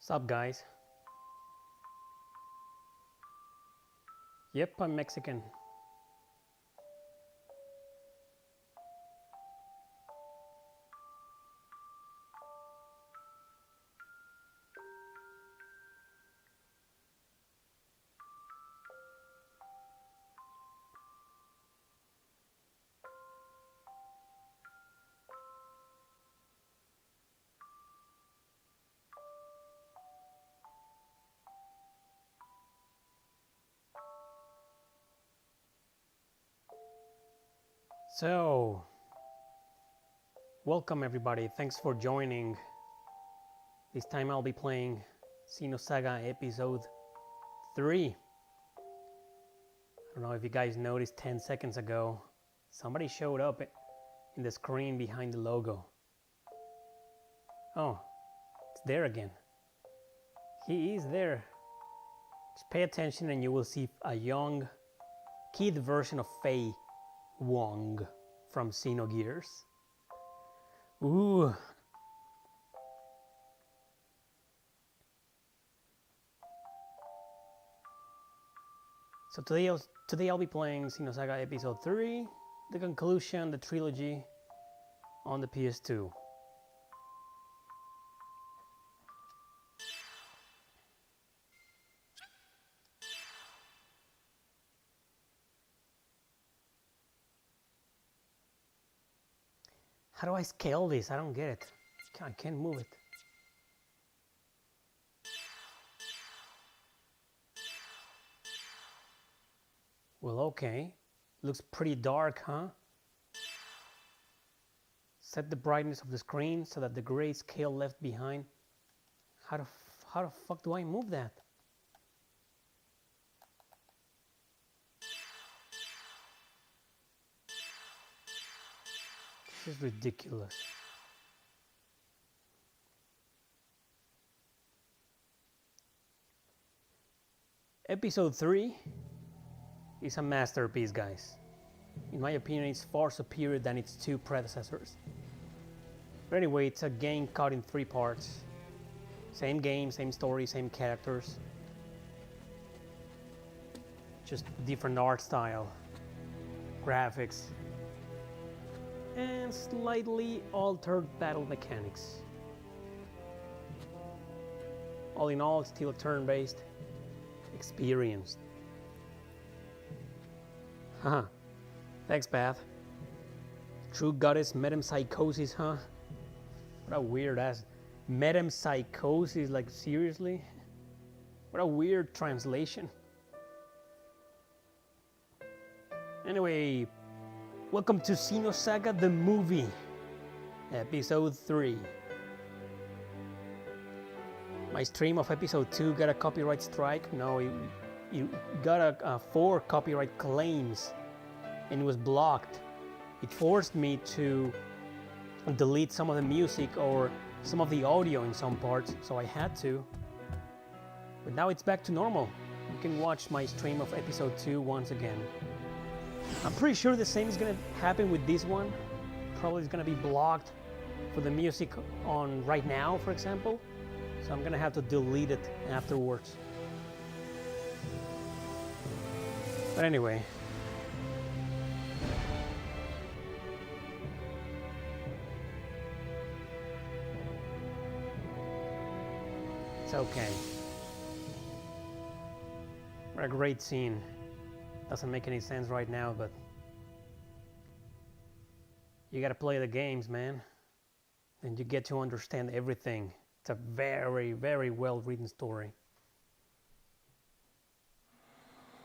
Sup, guys? Yep, I'm Mexican. So, welcome everybody. Thanks for joining. This time I'll be playing Xenosaga episode 3. I don't know if you guys noticed 10 seconds ago, somebody showed up in the screen behind the logo. Oh, it's there again. He is there. Just pay attention and you will see a young kid version of Fei Wong from Xenogears. Ooh. So today I'll be playing Xenosaga episode 3, the conclusion, the trilogy on the PS2. How do I scale this? I don't get it. I can't move it. Well, okay. Looks pretty dark, huh? Set the brightness of the screen so that the grayscale left behind. How the fuck do I move that? This is ridiculous. Episode 3 is a masterpiece, guys. In my opinion, it's far superior than its two predecessors. But anyway, it's a game cut in 3 parts. Same game, same story, same characters. Just different art style, graphics, and slightly altered battle mechanics. All in all, still a turn-based experience. Haha, thanks, Path. True goddess metempsychosis, huh? What a weird ass metempsychosis, like seriously? What a weird translation. Anyway, welcome to Xenosaga the movie, episode 3. My stream of episode 2 got a copyright strike. No, it got 4 copyright claims and it was blocked. It forced me to delete some of the music or some of the audio in some parts, so I had to. But now it's back to normal. You can watch my stream of episode 2 once again. I'm pretty sure the same is gonna happen with this one. Probably it's gonna be blocked for the music on right now, for example. So I'm gonna have to delete it afterwards. But anyway. It's okay. What a great scene. Doesn't make any sense right now, but you gotta play the games, man. And you get to understand everything. It's a very, very well written story.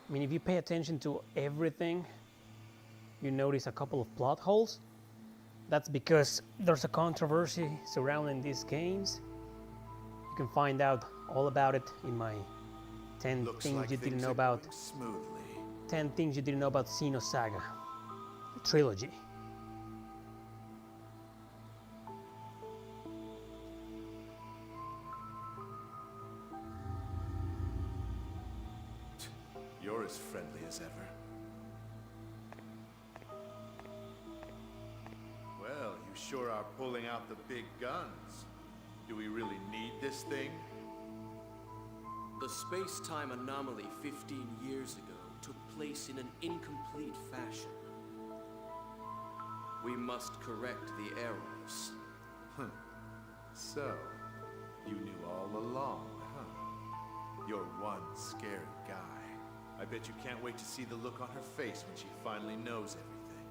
I mean, if you pay attention to everything, you notice a couple of plot holes. That's because there's a controversy surrounding these games. You can find out all about it in my 10 things you didn't know about. 10 things you didn't know about Xenosaga, the trilogy. You're as friendly as ever. Well, you sure are pulling out the big guns. Do we really need this thing? The space-time anomaly 15 years ago took place in an incomplete fashion. We must correct the errors. So, you knew all along, huh? You're one scary guy. I bet you can't wait to see the look on her face when she finally knows everything.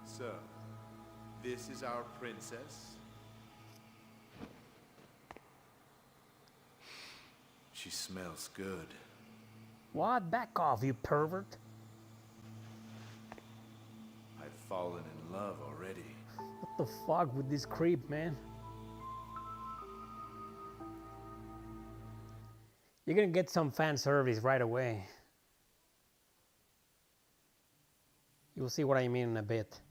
So, this is our princess? She smells good. What? Back off, you pervert. I've fallen in love already. What the fuck with this creep, man? You're gonna get some fan service right away. You'll see what I mean in a bit.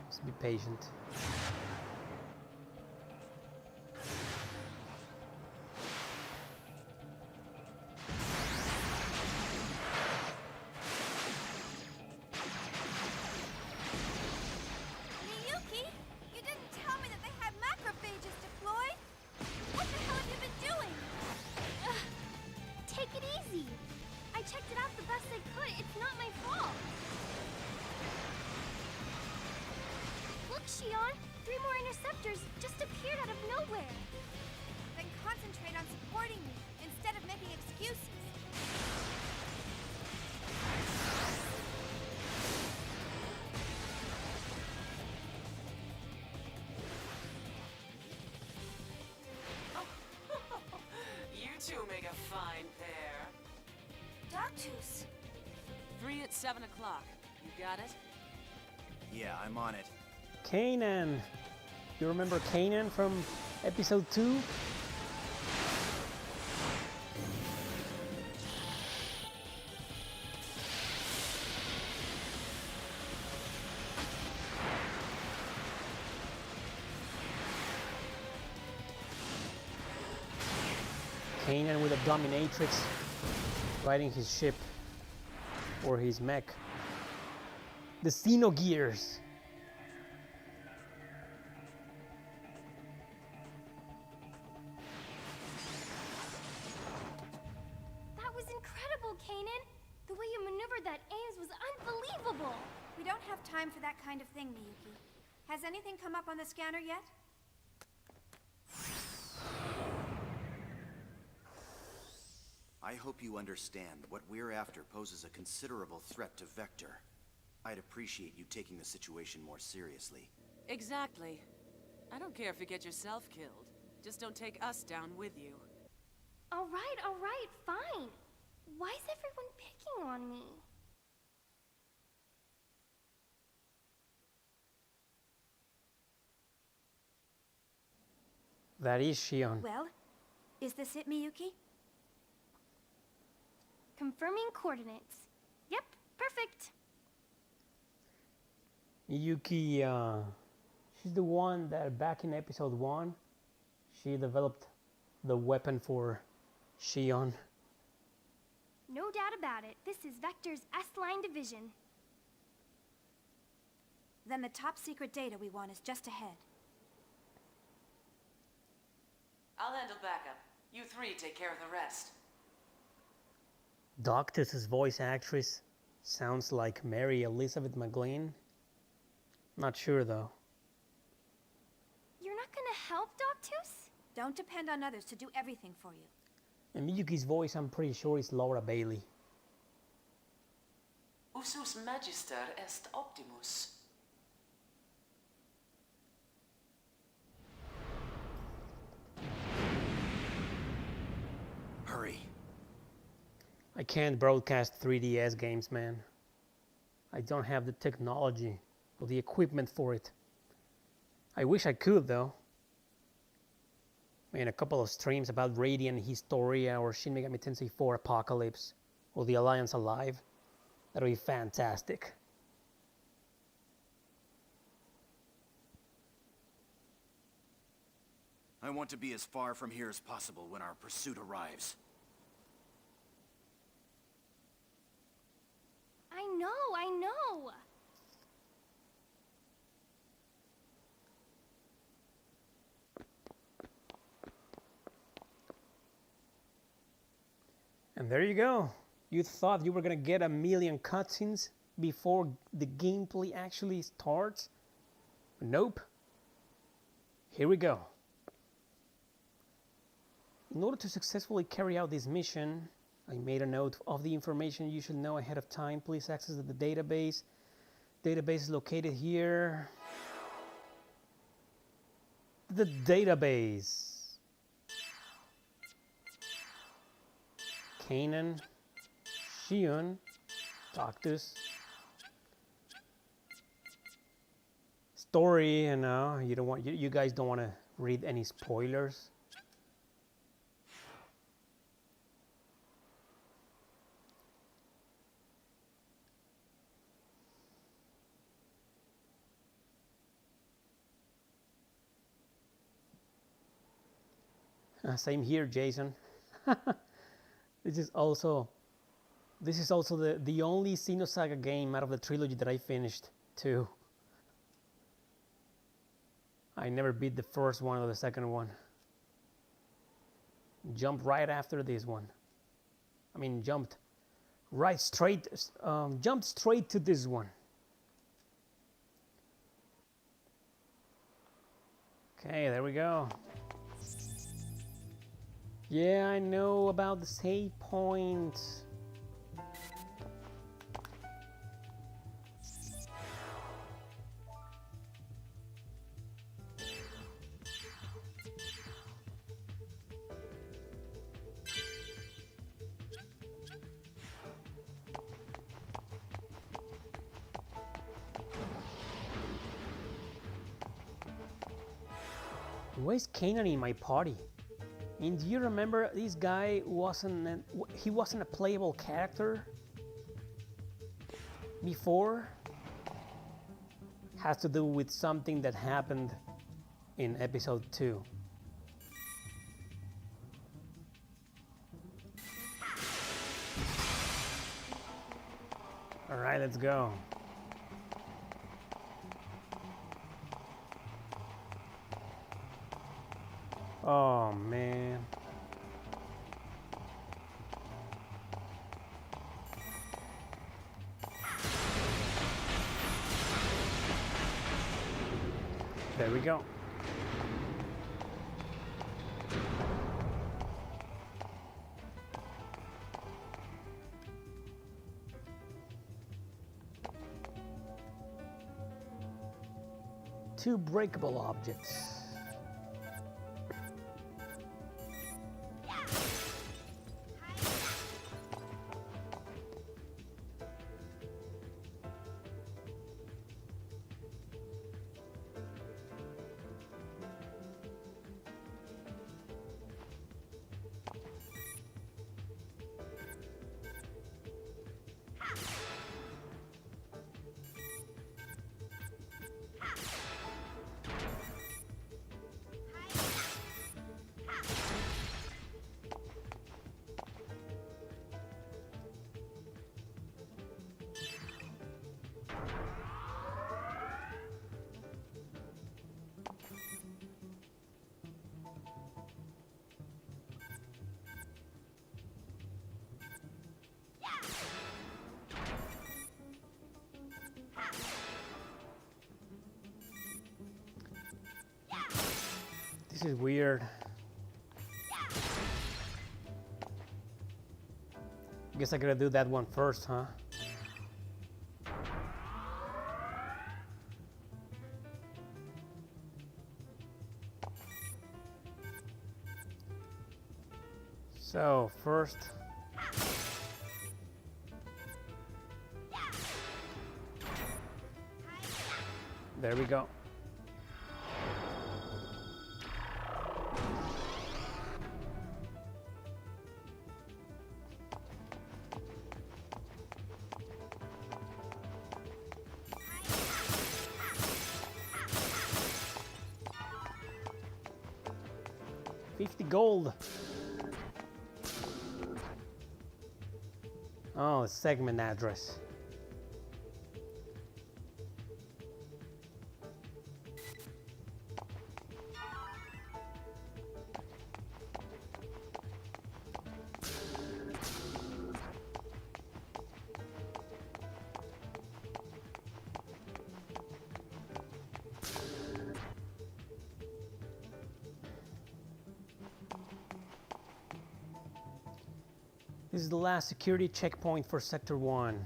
Just be patient. Miyuki, you didn't tell me that they had macrophages deployed. What the hell have you been doing? Take it easy. I checked it out the best I could. It's not my fault. Look, Shion, 3 more interceptors just appeared out of nowhere. Then concentrate on supporting me instead of making excuses. You two make a fine pair. Dactus. 3 at 7 o'clock. You got it? Yeah, I'm on it. Kanan! You remember Kanan from episode 2? Kanan with a dominatrix riding his ship or his mech. The Xenogears. That was incredible, Kanan. The way you maneuvered that Ames was unbelievable. We don't have time for that kind of thing, Miyuki. Has anything come up on the scanner yet? I hope you understand that what we're after poses a considerable threat to Vector. I'd appreciate you taking the situation more seriously. Exactly. I don't care if you get yourself killed. Just don't take us down with you. All right, fine. Why is everyone picking on me? That is Shion. Well, is this it, Miyuki? Confirming coordinates. Yep, perfect. Miyuki, she's the one that back in episode 1, she developed the weapon for Shion. No doubt about it. This is Vector's S-Line division. Then the top secret data we want is just ahead. I'll handle backup. You 3 take care of the rest. Doctus's voice actress sounds like Mary Elizabeth McGlynn. Not sure though. You're not gonna help, Dactus? Don't depend on others to do everything for you. And Miyuki's voice, I'm pretty sure, is Laura Bailey. Usus magister est optimus. Hurry. I can't broadcast 3DS games, man. I don't have the technology or the equipment for it. I wish I could, though. I mean, a couple of streams about Radiant Historia or Shin Megami Tensei 4 Apocalypse or The Alliance Alive. That would be fantastic. I want to be as far from here as possible when our pursuit arrives. I know. And there you go. You thought you were gonna get a million cutscenes before the gameplay actually starts? Nope. Here we go. In order to successfully carry out this mission, I made a note of the information you should know ahead of time. Please access the database. Database is located here. The database. Kanan, Shion, Doctus. Story, you know, you guys don't want to read any spoilers. Same here, Jason. This is also the only Xenosaga game out of the trilogy that I finished too. I never beat the first one or the second one. Jumped right after this one. I mean, jumped straight to this one. Okay, there we go. Yeah, I know about the save points. Where's Kanan in my party? And do you remember this guy wasn't a playable character before? Has to do with something that happened in episode 2. All right, let's go. Oh man. There we go. Two breakable objects. This is weird. Guess I gotta do that one first, huh? So, first... There we go. Gold. Oh, segment address. This is the last security checkpoint for Sector 1.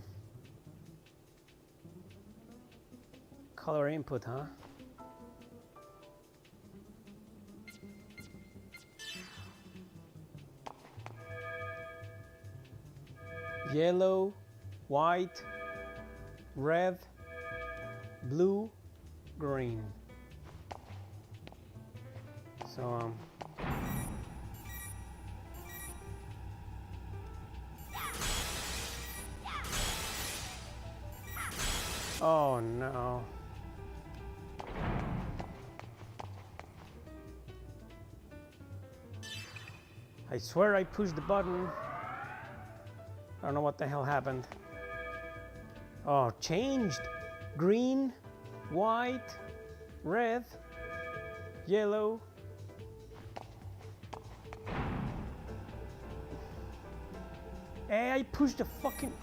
Color input, huh? Yellow, white, red, blue, green. So, oh no. I swear I pushed the button. I don't know what the hell happened. Oh, changed. Green, white, red, yellow. Hey, I pushed the fucking...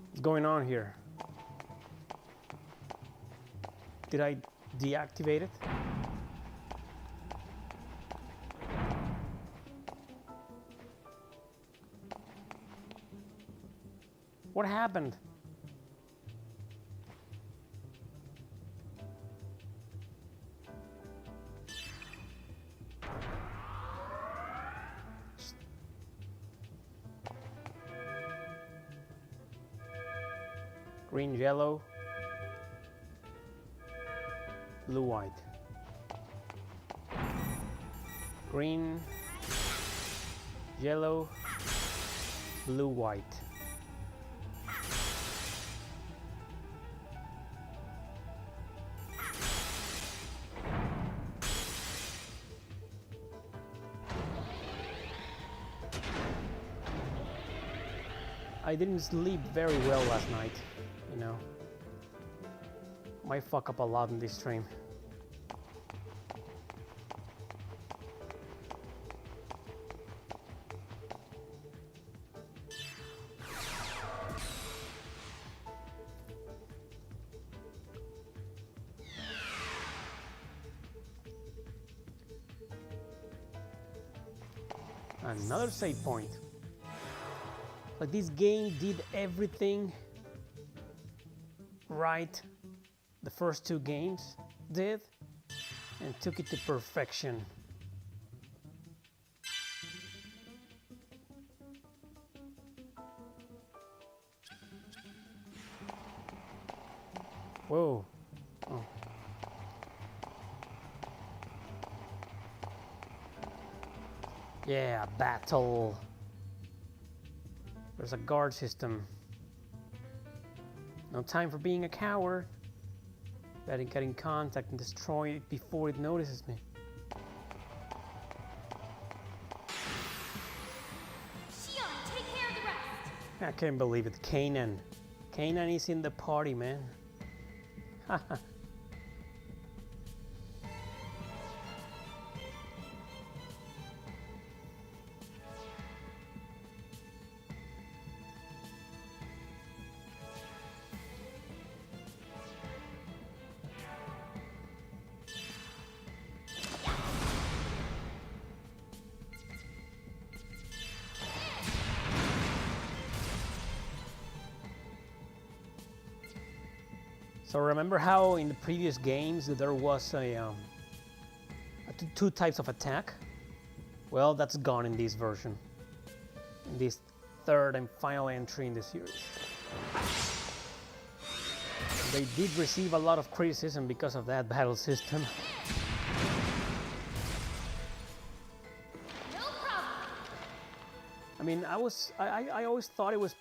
What's going on here? Did I deactivate it? What happened? Green, yellow, blue, white. Green, yellow, blue, white. I didn't sleep very well last night, you know. Might fuck up a lot in this stream. Another save point. Like this game did everything right the first two games did and took it to perfection. Whoa. Oh. Yeah, battle. There's a guard system. No time for being a coward. Better get in contact and destroy it before it notices me. Shion, take care of the rest. I can't believe it. Kanan. Kanan is in the party, man. Haha. So remember how in the previous games there was two types of attack? Well, that's gone in this version. In this third and final entry in the series. They did receive a lot of criticism because of that battle system. No problem. I mean, I always thought it was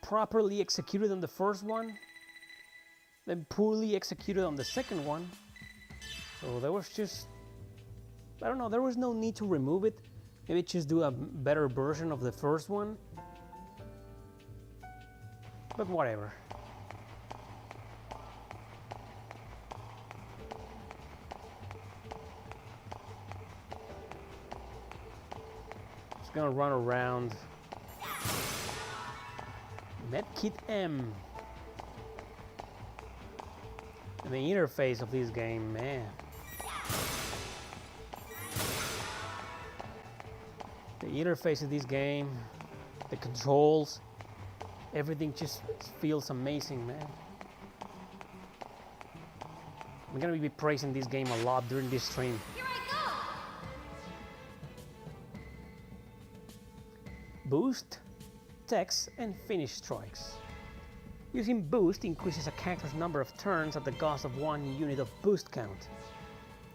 properly executed on the first one, then poorly executed on the second one. So there was just, I don't know, there was no need to remove it. Maybe just do a better version of the first one. but whatever. Just gonna run around. Medkit M. And the interface of this game, man. The interface of this game, the controls, everything just feels amazing, man. I'm gonna be praising this game a lot during this stream. Here I go! Boost, text, and finish strikes. Using boost increases a character's number of turns at the cost of 1 unit of boost count.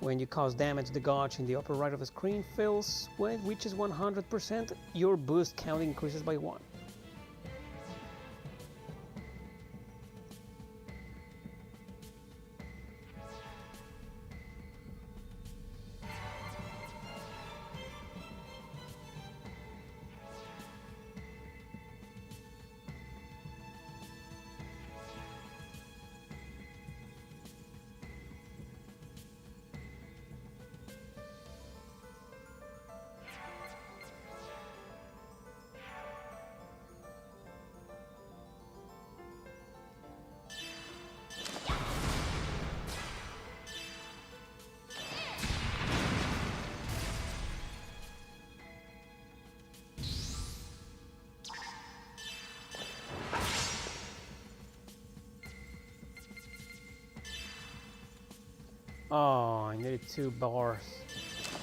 When you cause damage, the gauge in the upper right of the screen fills. When it reaches 100%, your boost count increases by 1. Oh, I needed 2 bars.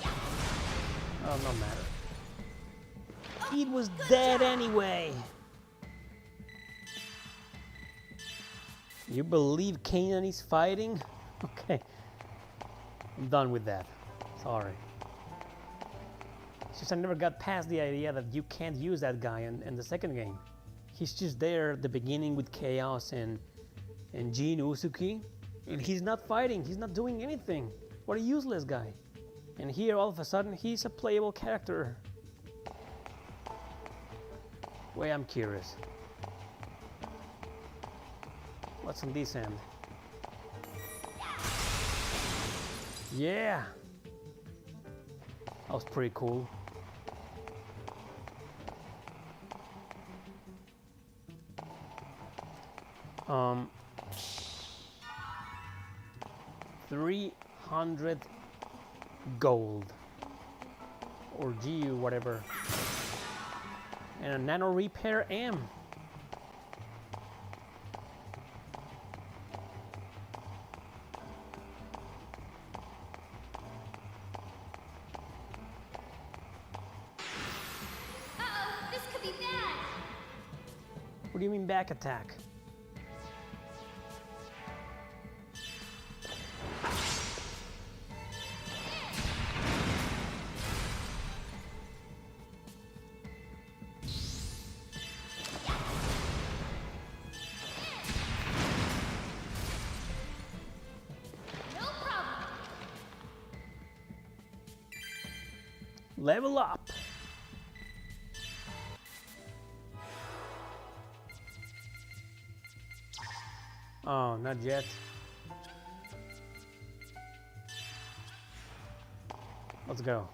Oh, no matter. It was dead anyway. You believe Kanan is fighting? Okay. I'm done with that. Sorry. It's just I never got past the idea that you can't use that guy in the second game. He's just there at the beginning with Chaos and Jin Uzuki. And he's not fighting, he's not doing anything. What a useless guy. And here, all of a sudden, he's a playable character. Wait, I'm curious. What's on this end? Yeah! That was pretty cool. Um... 300 gold or GU, whatever, and a nano repair M. Uh-oh, this could be bad. What do you mean back attack? Level up! Oh, not yet. Let's go.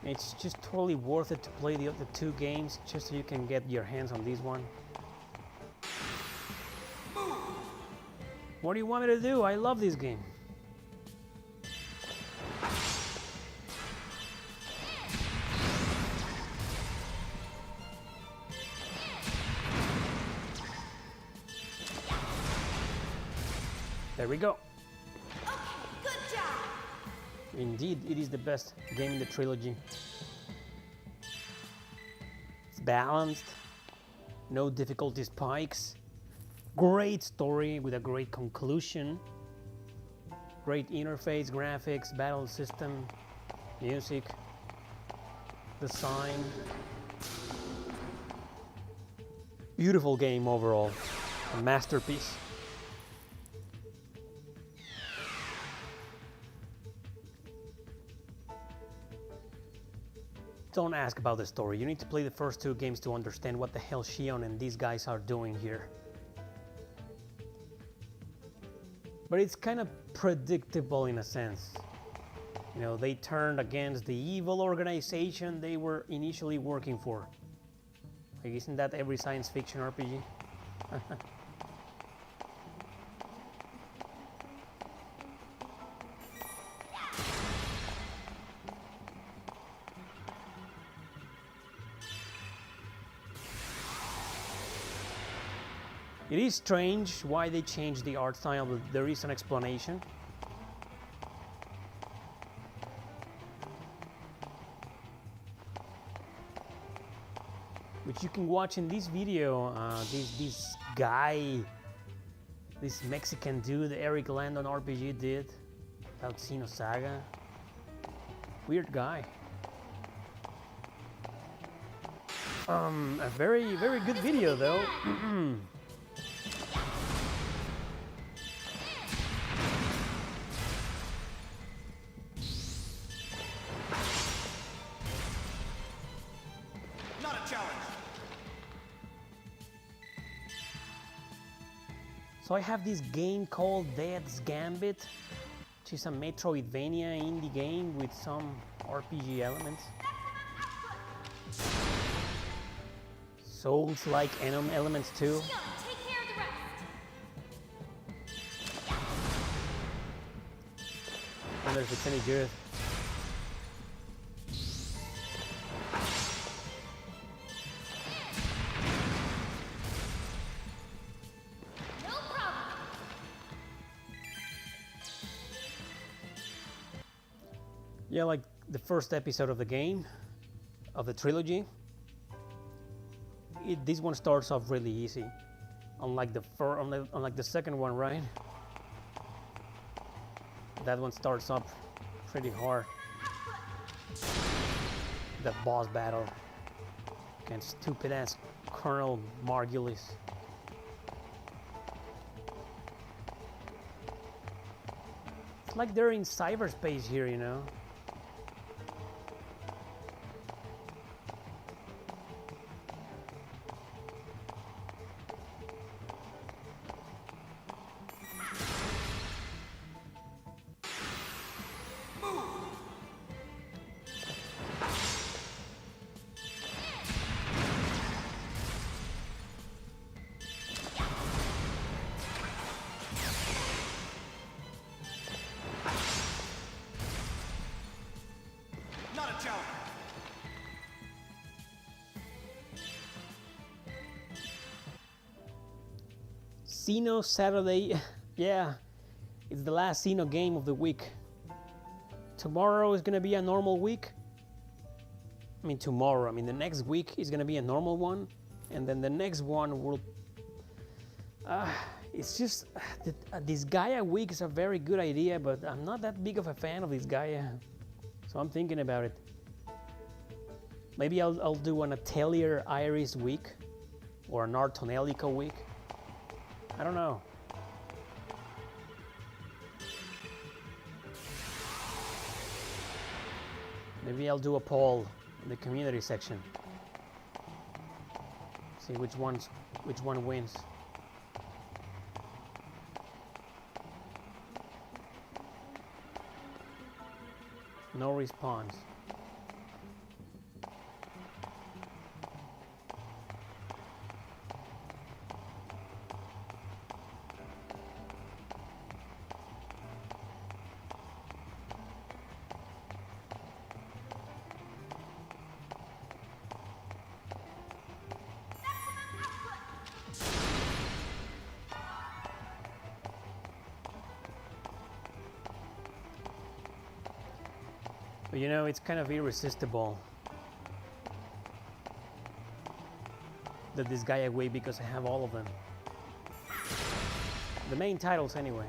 It's just totally worth it to play the other 2 games just so you can get your hands on this one. What do you want me to do? I love this game. There we go. Okay, good job. Indeed, it is the best game in the trilogy. It's balanced, no difficulty spikes, great story with a great conclusion, great interface, graphics, battle system, music, design. Beautiful game overall, a masterpiece. don't ask about the story. You need to play the first 2 games to understand what the hell Shion and these guys are doing here. But it's kind of predictable in a sense. You know, they turned against the evil organization they were initially working for. Like, isn't that every science fiction RPG? It is strange why they changed the art style, but there is an explanation. Which you can watch in this video. This guy, this Mexican dude, Erick Landon RPG did about Xenosaga. Weird guy. A very, very good video though. So I have this game called Death's Gambit, which is a Metroidvania indie game with some RPG elements. Souls-like elements too. Take care of the rest. I wonder if it's any good. No problem. Yeah, like the first episode of the game, of the trilogy. This one starts off really easy, unlike the second one, right? That one starts up pretty hard. The boss battle against stupid ass Colonel Margulis. It's like they're in cyberspace here, you know. Xeno Saturday, yeah, it's the last Xeno game of the week. Tomorrow is gonna be a normal week. The next week is gonna be a normal one, and then the next one will. It's just this Gaia week is a very good idea, but I'm not that big of a fan of this Gaia, so I'm thinking about it. Maybe I'll do an Atelier Iris week, or an Artonelico week. I don't know. Maybe I'll do a poll in the community section. See which one wins. No response. But you know, it's kind of irresistible that this guy away because I have all of them. The main titles anyway.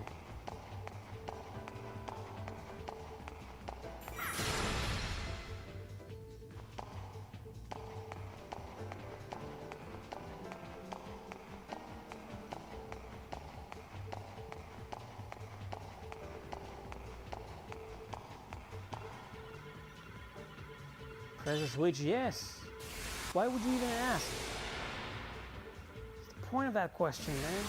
Press the switch, yes. Why would you even ask? What's the point of that question, man?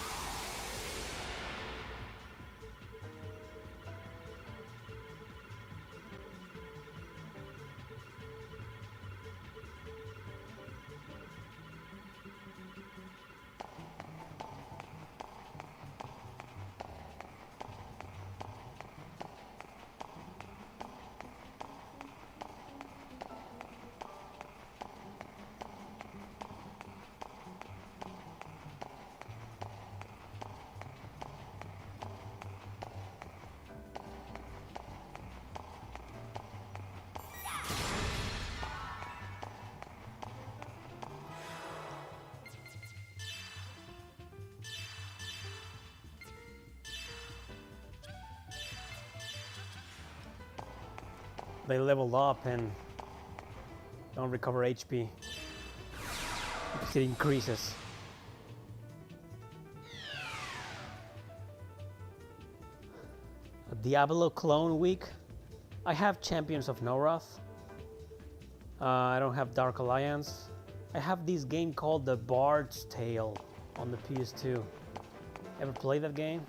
They leveled up and don't recover HP because it increases. A Diablo clone week. I have Champions of Norath. I don't have Dark Alliance. I have this game called The Bard's Tale on the PS2. Ever play that game?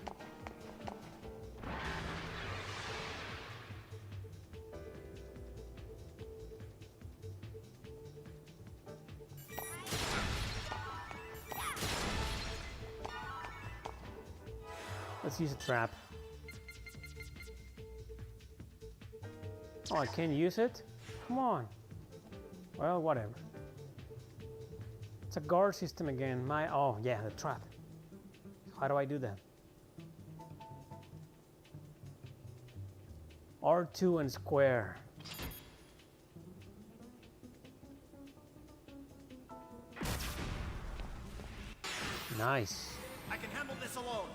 Let's use a trap. Oh, I can't use it? Come on. Well, whatever. It's a guard system again. Oh, yeah, the trap. How do I do that? R2 and square. Nice. I can handle this alone.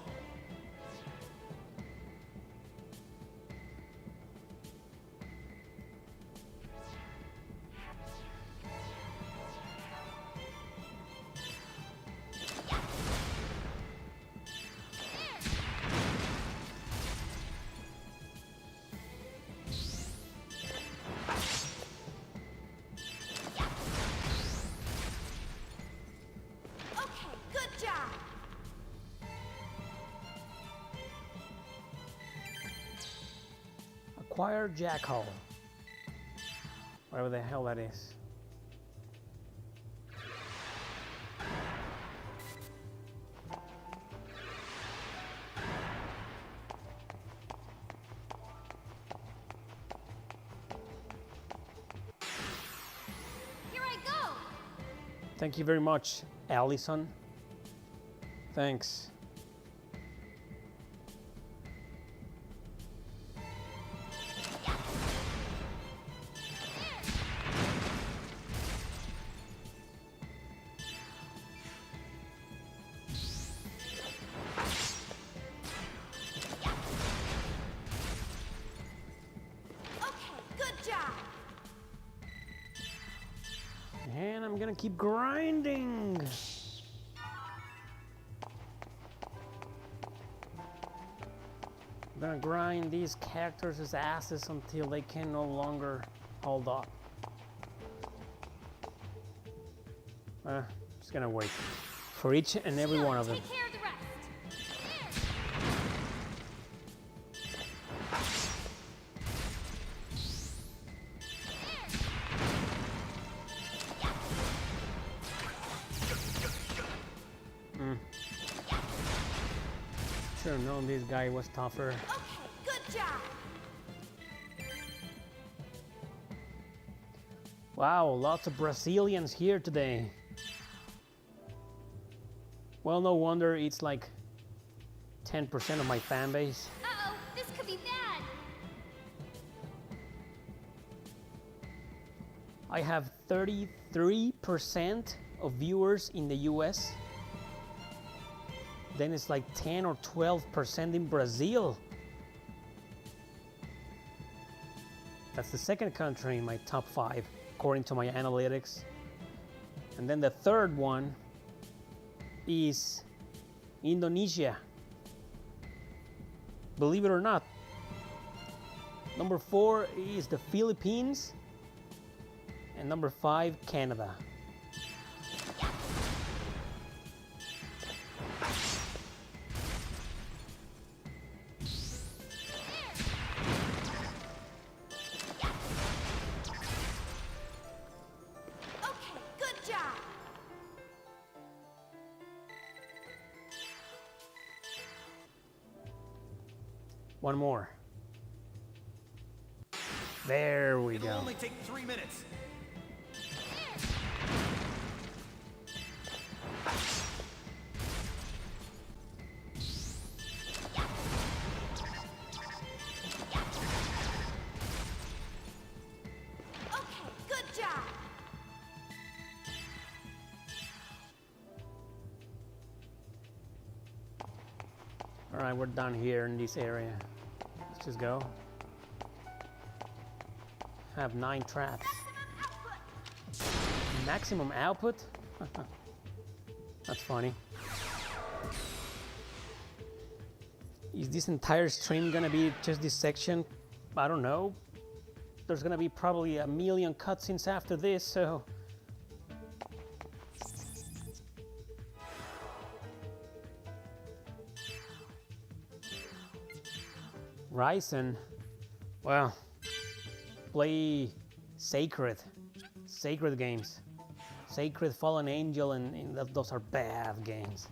Acquire Jackal. Whatever the hell that is. Here I go. Thank you very much, Allison. Thanks. And I'm gonna keep grinding. I'm gonna grind these characters' asses until they can no longer hold up. Just gonna wait for each and every one of them. Take care of the rest. Should have known this guy was tougher. Okay, good job. Wow, lots of Brazilians here today. Well, no wonder it's like 10% of my fan base. Uh-oh, this could be bad. I have 33% of viewers in the US. Then it's like 10 or 12% in Brazil. That's the second country in my top 5, according to my analytics. And then the third one is Indonesia. Believe it or not. Number 4 is the Philippines. And number 5, Canada. Okay, good job. One more. There we go. It'll only take 3 minutes. Okay, good job. All right, we're done here in this area. Let's just go. Have 9 traps. Maximum output? That's funny. Is this entire stream gonna be just this section? I don't know. There's gonna be probably a million cutscenes after this, so... Ryzen. Well, play Sacred games. Sacred, Fallen Angel, and those are bad games.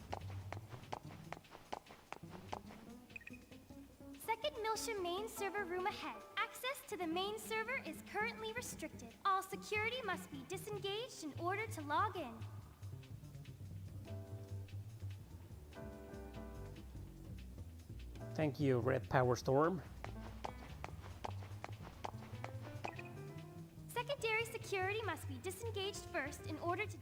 Second Milsha main server room ahead. Access to the main server is currently restricted. All security must be disengaged in order to log in. Thank you, Red Power Storm. Secondary security must be disengaged first in order to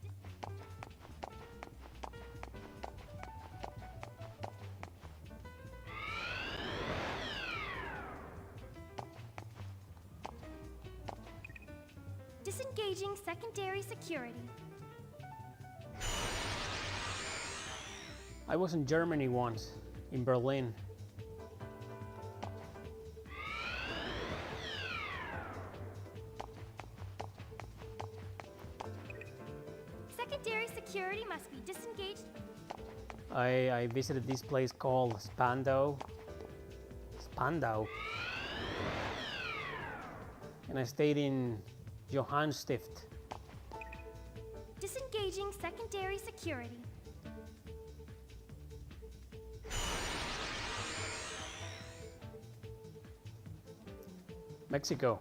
disengaging secondary security. I was in Germany once, in Berlin. Secondary security must be disengaged. I visited this place called Spandau. And I stayed in Johannstift. Disengaging secondary security. Mexico.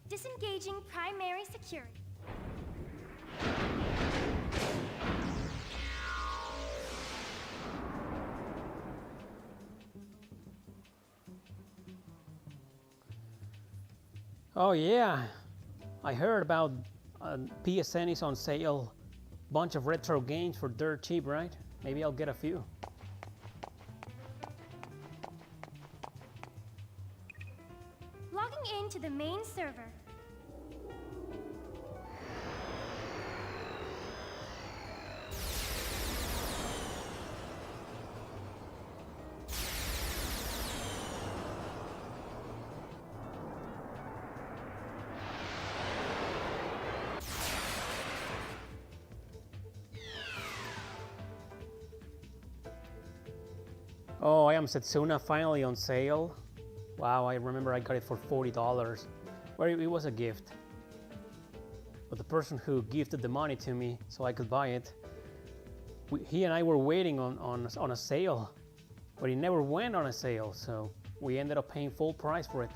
Disengaging primary security. Oh yeah, I heard about PSN is on sale. Bunch of retro games for dirt cheap, right? Maybe I'll get a few. Logging into the main server. Oh, I am Setsuna finally on sale. Wow, I remember I got it for $40. Well, it was a gift. But the person who gifted the money to me so I could buy it, he and I were waiting on a sale, but it never went on a sale, so we ended up paying full price for it.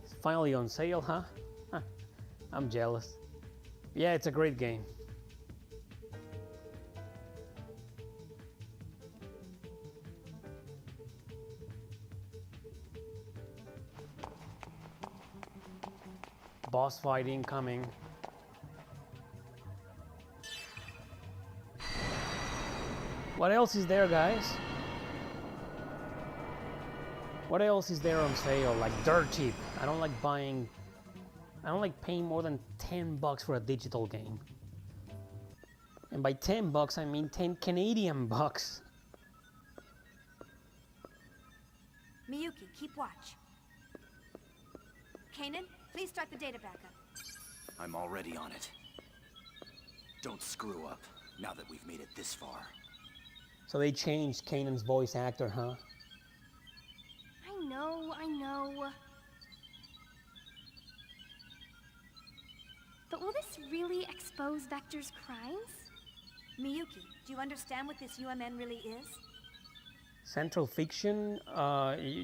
It's finally on sale, huh? I'm jealous. Yeah, it's a great game. Boss fight incoming. What else is there, guys? What else is there on sale? Like dirt cheap. I don't like paying more than $10 for a digital game. And by $10 I mean 10 Canadian bucks. Miyuki, keep watch. Kanan, please start the data backup. I'm already on it. Don't screw up, now that we've made it this far. So they changed Kanan's voice actor, huh? I know. But will this really expose Vector's crimes? Miyuki, do you understand what this UMN really is? Central Fiction,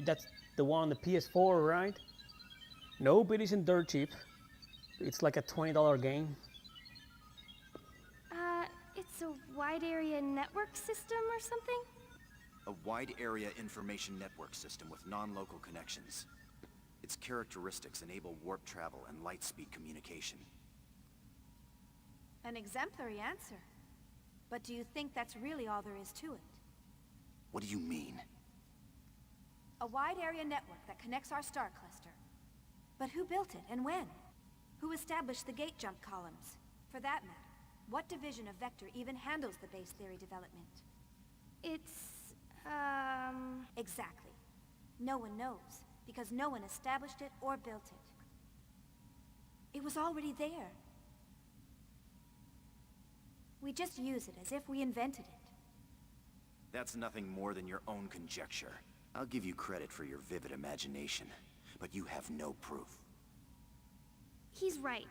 that's the one on the PS4, right? Nope, it isn't dirt cheap. It's like a $20 game. It's a wide area network system or something? A wide area information network system with non-local connections. Its characteristics enable warp travel and light speed communication. An exemplary answer. But do you think that's really all there is to it? What do you mean? A wide area network that connects our star cluster. But who built it and when? Who established the gate jump columns? For that matter, what division of Vector even handles the base theory development? It's, Exactly. No one knows, because no one established it or built it. It was already there. We just use it as if we invented it. That's nothing more than your own conjecture. I'll give you credit for your vivid imagination, but you have no proof. He's right.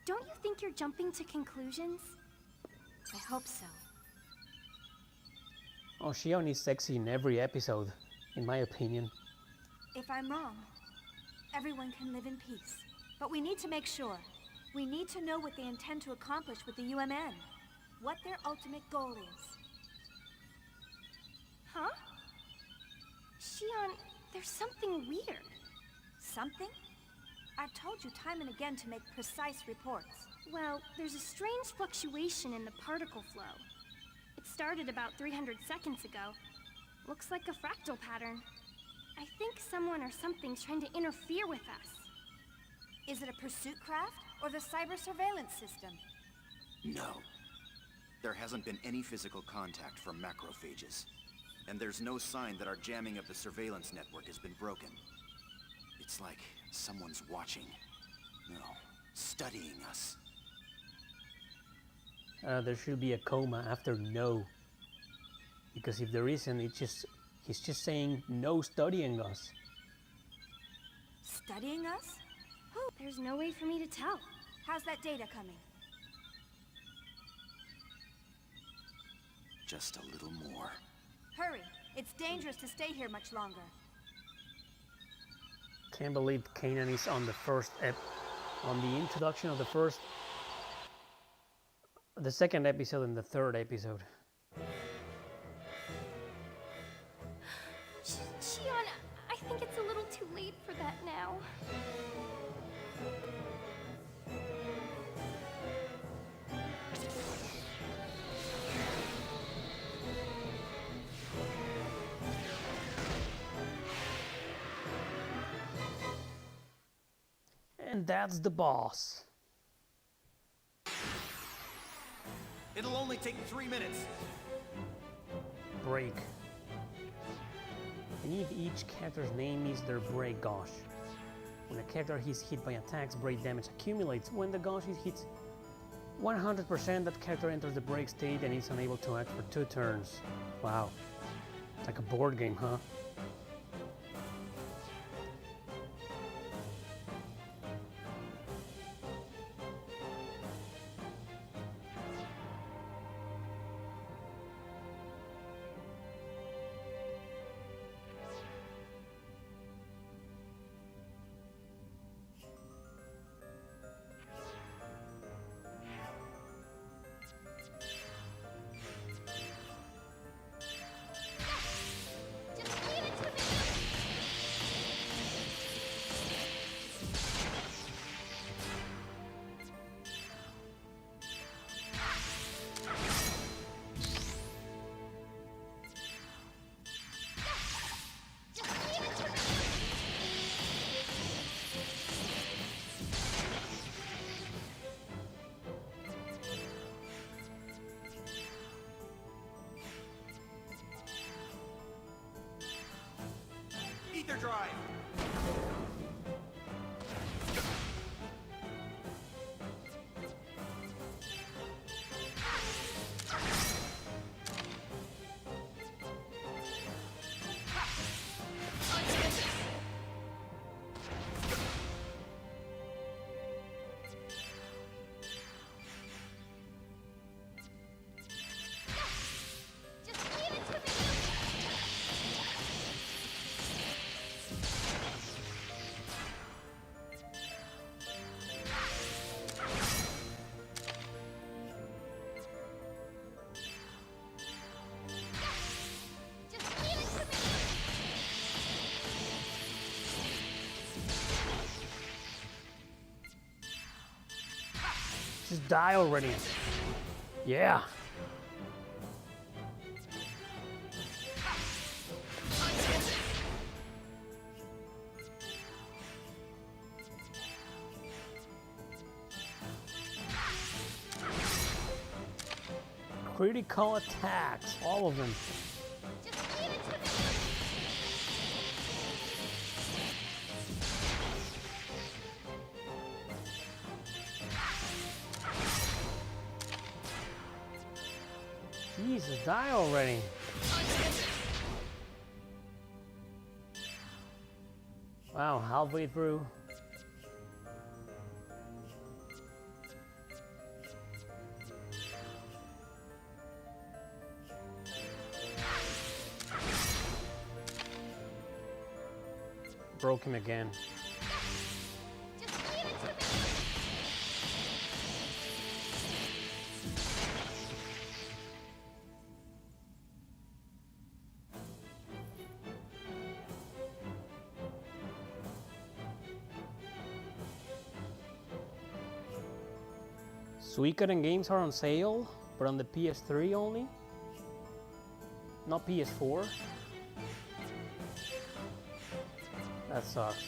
Don't you think you're jumping to conclusions? I hope so. Oh, Shion is sexy in every episode, in my opinion. If I'm wrong, everyone can live in peace. But we need to make sure. We need to know what they intend to accomplish with the UMN. What their ultimate goal is. Huh? Shion, there's something weird. Something? I've told you time and again to make precise reports. Well, there's a strange fluctuation in the particle flow. It started about 300 seconds ago. Looks like a fractal pattern. I think someone or something's trying to interfere with us. Is it a pursuit craft or the cyber surveillance system? No. There hasn't been any physical contact from macrophages. And there's no sign that our jamming of the surveillance network has been broken. It's like someone's watching. No, studying us. There should be a comma after no. Because if there isn't, he's just saying no studying us. Studying us? Who? There's no way for me to tell. How's that data coming? Just a little more. Hurry! It's dangerous to stay here much longer. Can't believe Kanan is on the on the introduction of the second episode and the third episode. Shion, I think it's a little too late for that now. And that's the boss. It'll only take 3 minutes. Break. Beneath each character's name is their break gauge. When a character is hit by attacks, break damage accumulates. When the gauge is hit 100%, that character enters the break state and is unable to act for 2 turns. Wow. It's like a board game, huh? Just Just die already. Yeah. Critical attacks, all of them. Just leave it to me. Jesus, die already. Wow, halfway through. Broke him again. Just leave it to me. Suikoden games are on sale, but on the PS3 only? Not PS4? That sucks.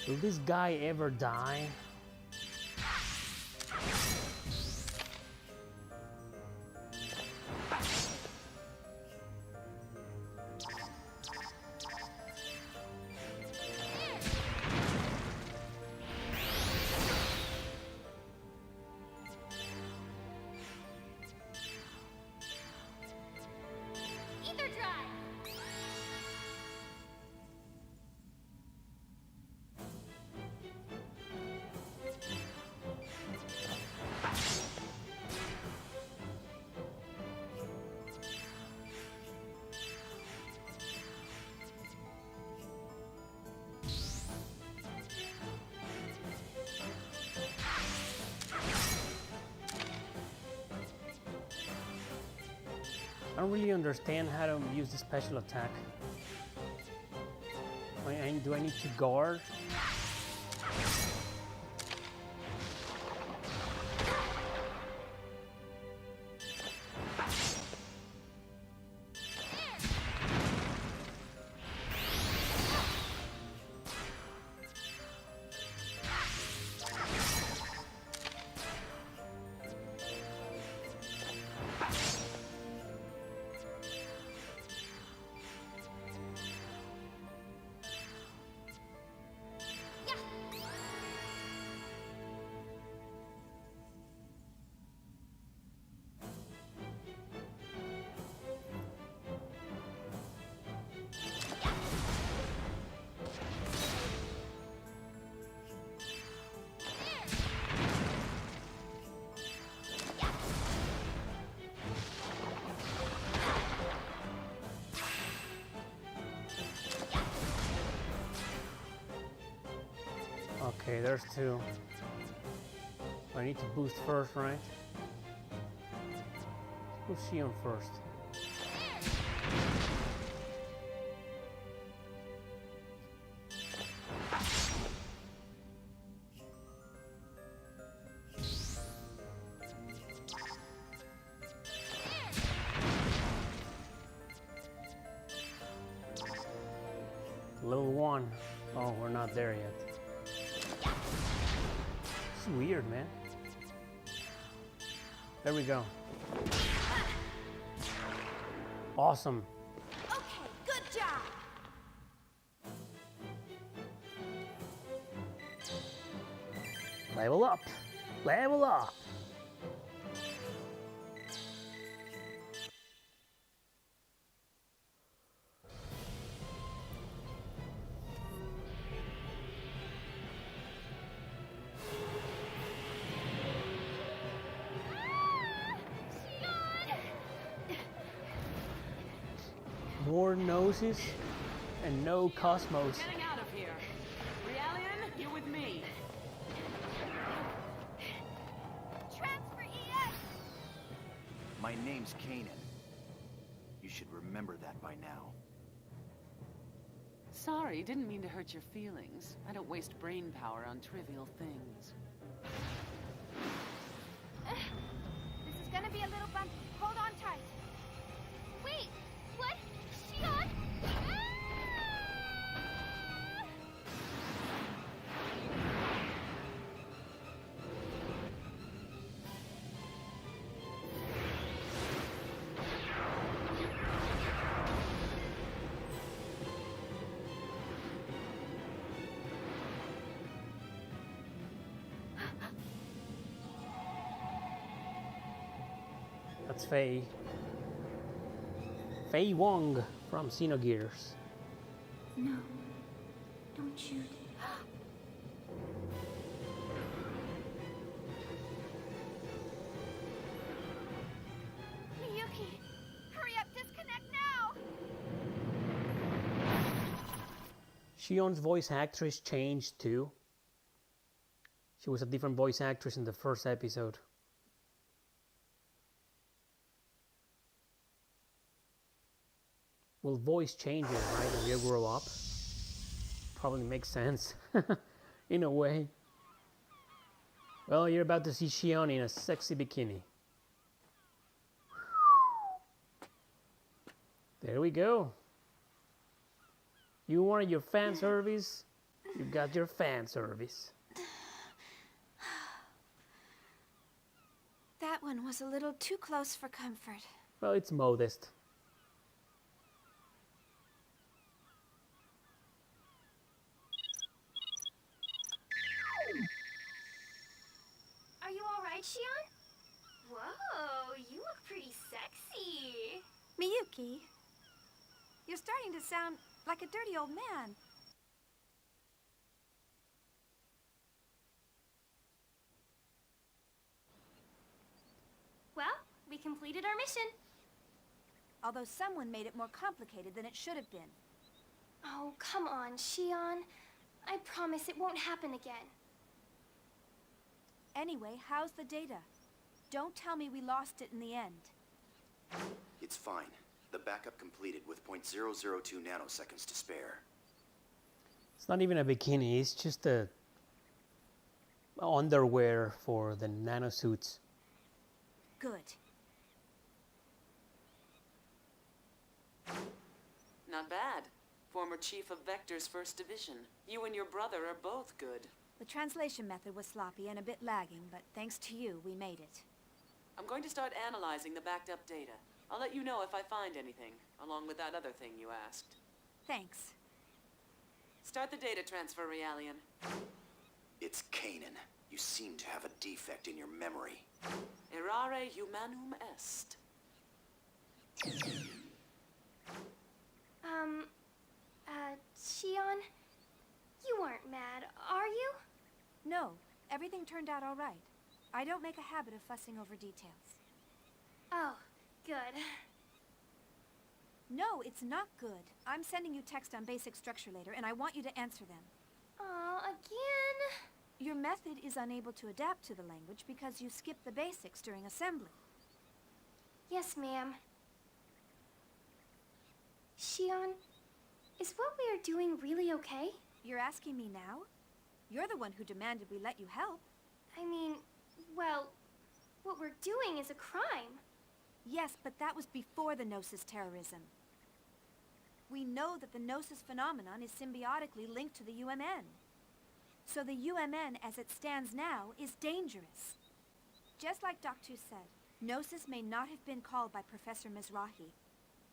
Will this guy ever die? Ether drive. I don't really understand how to use the special attack. Do I need to guard? Okay, there's two. I need to boost first, right? Let's go Shion first. Level 1. Oh, we're not there yet. It's weird, man. There we go. Awesome. Okay, good job. Level up. Level up. More noses and no cosmos. Getting out of here. Realian, you're with me. My name's Kanan. You should remember that by now. Sorry, didn't mean to hurt your feelings. I don't waste brain power on trivial things. This is gonna be a little bumpy. Hold on tight. Wait! What? Shion? Ah! That's Faye. Faye Wong from Xenogears. No. Don't shoot. Miyuki! Hurry up, disconnect now! Shion's voice actress changed too. She was a different voice actress in the first episode. Well, voice changes, right, when you grow up. Probably makes sense, in a way. Well, you're about to see Shion in a sexy bikini. There we go. You wanted your fan service? You got your fan service. That one was a little too close for comfort. Well, it's modest. Are you alright, Shion? Whoa, you look pretty sexy. Miyuki, you're starting to sound like a dirty old man. Well, we completed our mission. Although someone made it more complicated than it should have been. Oh, come on, Shion. I promise it won't happen again. Anyway, how's the data? Don't tell me we lost it in the end. It's fine. The backup completed with .002 nanoseconds to spare. It's not even a bikini, it's just a underwear for the nanosuits. Good. Not bad. Former chief of Vector's 1st Division. You and your brother are both good. The translation method was sloppy and a bit lagging, but thanks to you, we made it. I'm going to start analyzing the backed up data. I'll let you know if I find anything, along with that other thing you asked. Thanks. Start the data transfer, Realian. It's Kanan. You seem to have a defect in your memory. Errare humanum est. Shion, you aren't mad, are you? No, everything turned out all right. I don't make a habit of fussing over details. Oh, good. No, it's not good. I'm sending you text on basic structure later, and I want you to answer them. Aw, again? Your method is unable to adapt to the language because you skipped the basics during assembly. Yes, ma'am. Shion, is what we are doing really okay? You're asking me now? You're the one who demanded we let you help. I mean, well, what we're doing is a crime. Yes, but that was before the Gnosis terrorism. We know that the Gnosis phenomenon is symbiotically linked to the UMN. So the UMN, as it stands now, is dangerous. Just like Doc 2 said, Gnosis may not have been called by Professor Mizrahi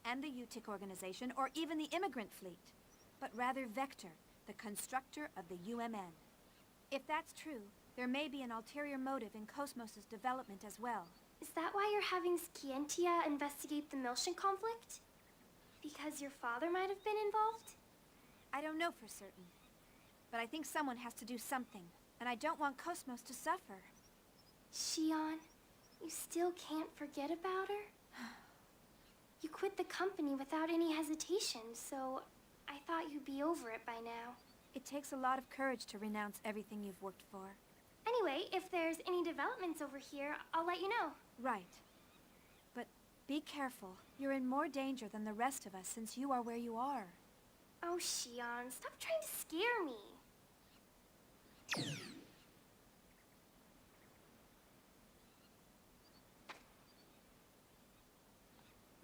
and the UTIC organization, or even the immigrant fleet, but rather Vector, the constructor of the UMN. If that's true, there may be an ulterior motive in Cosmos' development as well. Is that why you're having Scientia investigate the Miltian conflict? Because your father might have been involved? I don't know for certain, but I think someone has to do something, and I don't want Cosmos to suffer. Shion, you still can't forget about her? You quit the company without any hesitation, so I thought you'd be over it by now. It takes a lot of courage to renounce everything you've worked for. Anyway, if there's any developments over here, I'll let you know. Right. But Be careful. You're in more danger than the rest of us since you are where you are. Oh, Xion, stop trying to scare me.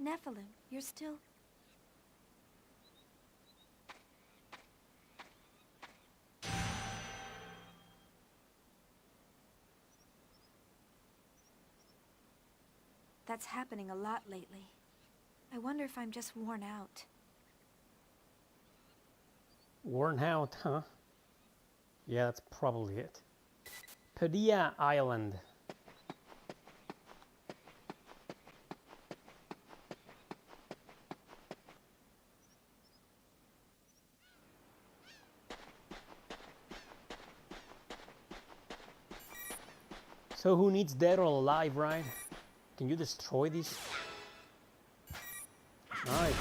Nephilim, you're still... That's happening a lot lately. I wonder if I'm just worn out. Worn out, huh? Yeah, that's probably it. Padilla Island. So who needs dead or alive, right? Can you destroy these? Nice.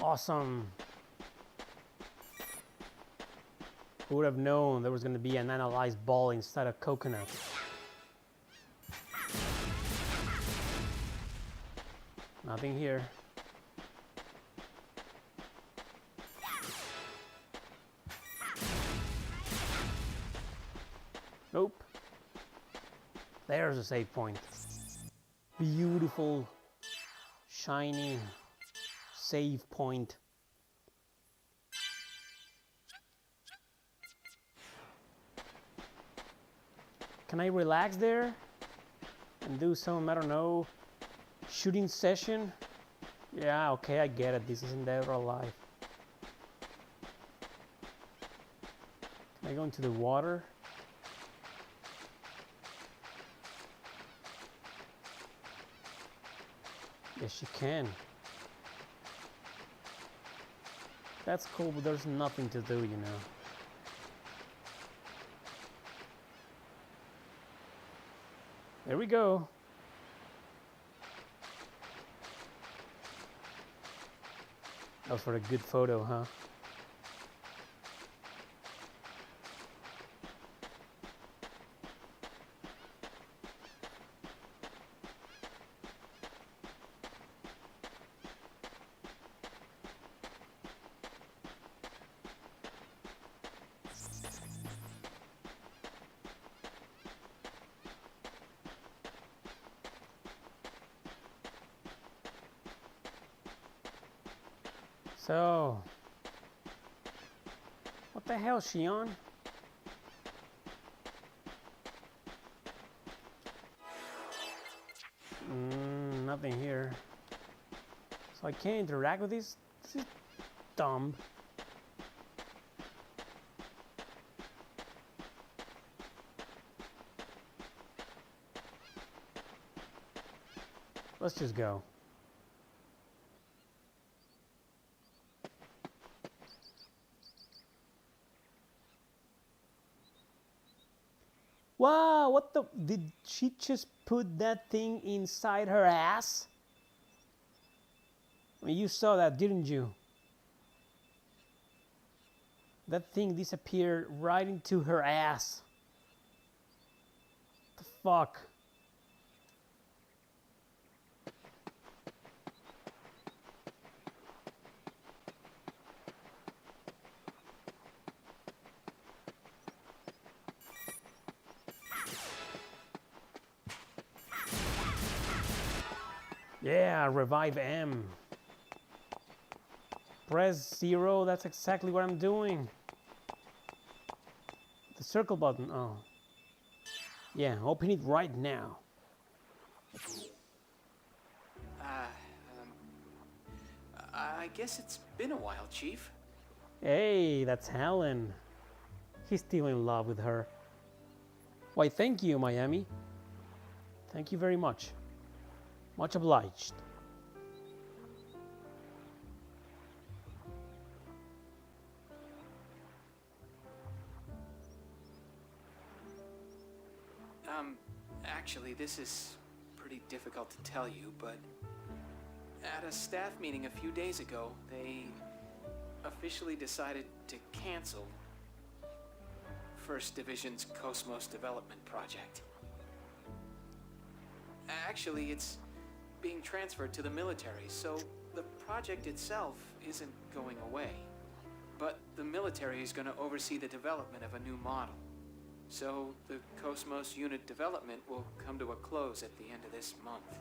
Awesome. Who would have known there was going to be an analyzed ball inside a coconut? Nothing here. Nope. There's a save point. Beautiful, shiny save point. Can I relax there and do some, I don't know, shooting session? Yeah, okay, I get it. This isn't dead or alive. Can I go into the water? Yes, you can. That's cool, but there's nothing to do, you know. There we go. That was for a good photo, huh? So, what the hell, Xion? Nothing here. So I can't interact with these? This is dumb. Let's just go. Wow, what the? Did she just put that thing inside her ass? I mean, you saw that, didn't you? That thing disappeared right into her ass. What the fuck? Yeah, revive M. Press 0, that's exactly what I'm doing. The circle button, oh. Yeah, open it right now. I guess it's been a while, Chief. Hey, that's Helen. He's still in love with her. Why, thank you, Miami. Thank you very much. Much obliged. Actually, this is pretty difficult to tell you, but at a staff meeting a few days ago, they officially decided to cancel First Division's Cosmos development project. Actually, it's being transferred to the military, so the project itself isn't going away. But the military is going to oversee the development of a new model. So the Cosmos unit development will come to a close at the end of this month.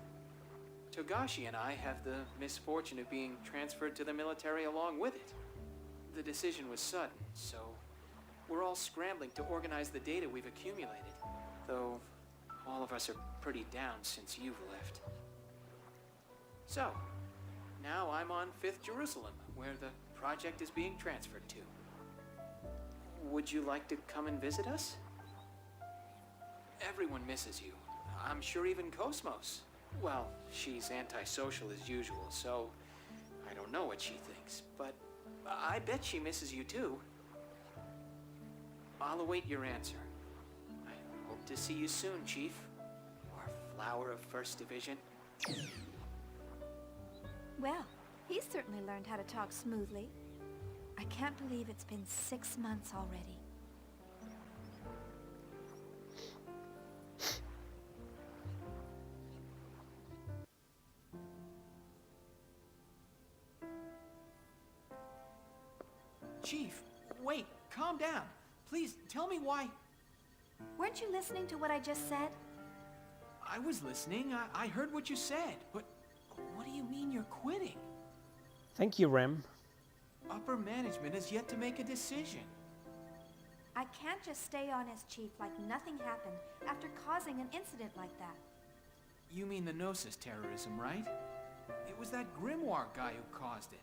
Togashi and I have the misfortune of being transferred to the military along with it. The decision was sudden, so we're all scrambling to organize the data we've accumulated, though all of us are pretty down since you've left. So, now I'm on 5th Jerusalem, where the project is being transferred to. Would you like to come and visit us? Everyone misses you. I'm sure even Cosmos. Well, she's antisocial as usual, so I don't know what she thinks, but I bet she misses you too. I'll await your answer. I hope to see you soon, Chief. Our flower of 1st Division. Well, he's certainly learned how to talk smoothly. I can't believe it's been 6 months already. Chief, wait, calm down. Please, tell me why... Weren't you listening to what I just said? I was listening. I heard what you said, but what do you mean you're quitting? Thank you, Rem. Upper management has yet to make a decision. I can't just stay on as chief like nothing happened after causing an incident like that. You mean the Gnosis terrorism, right? It was that Grimoire guy who caused it.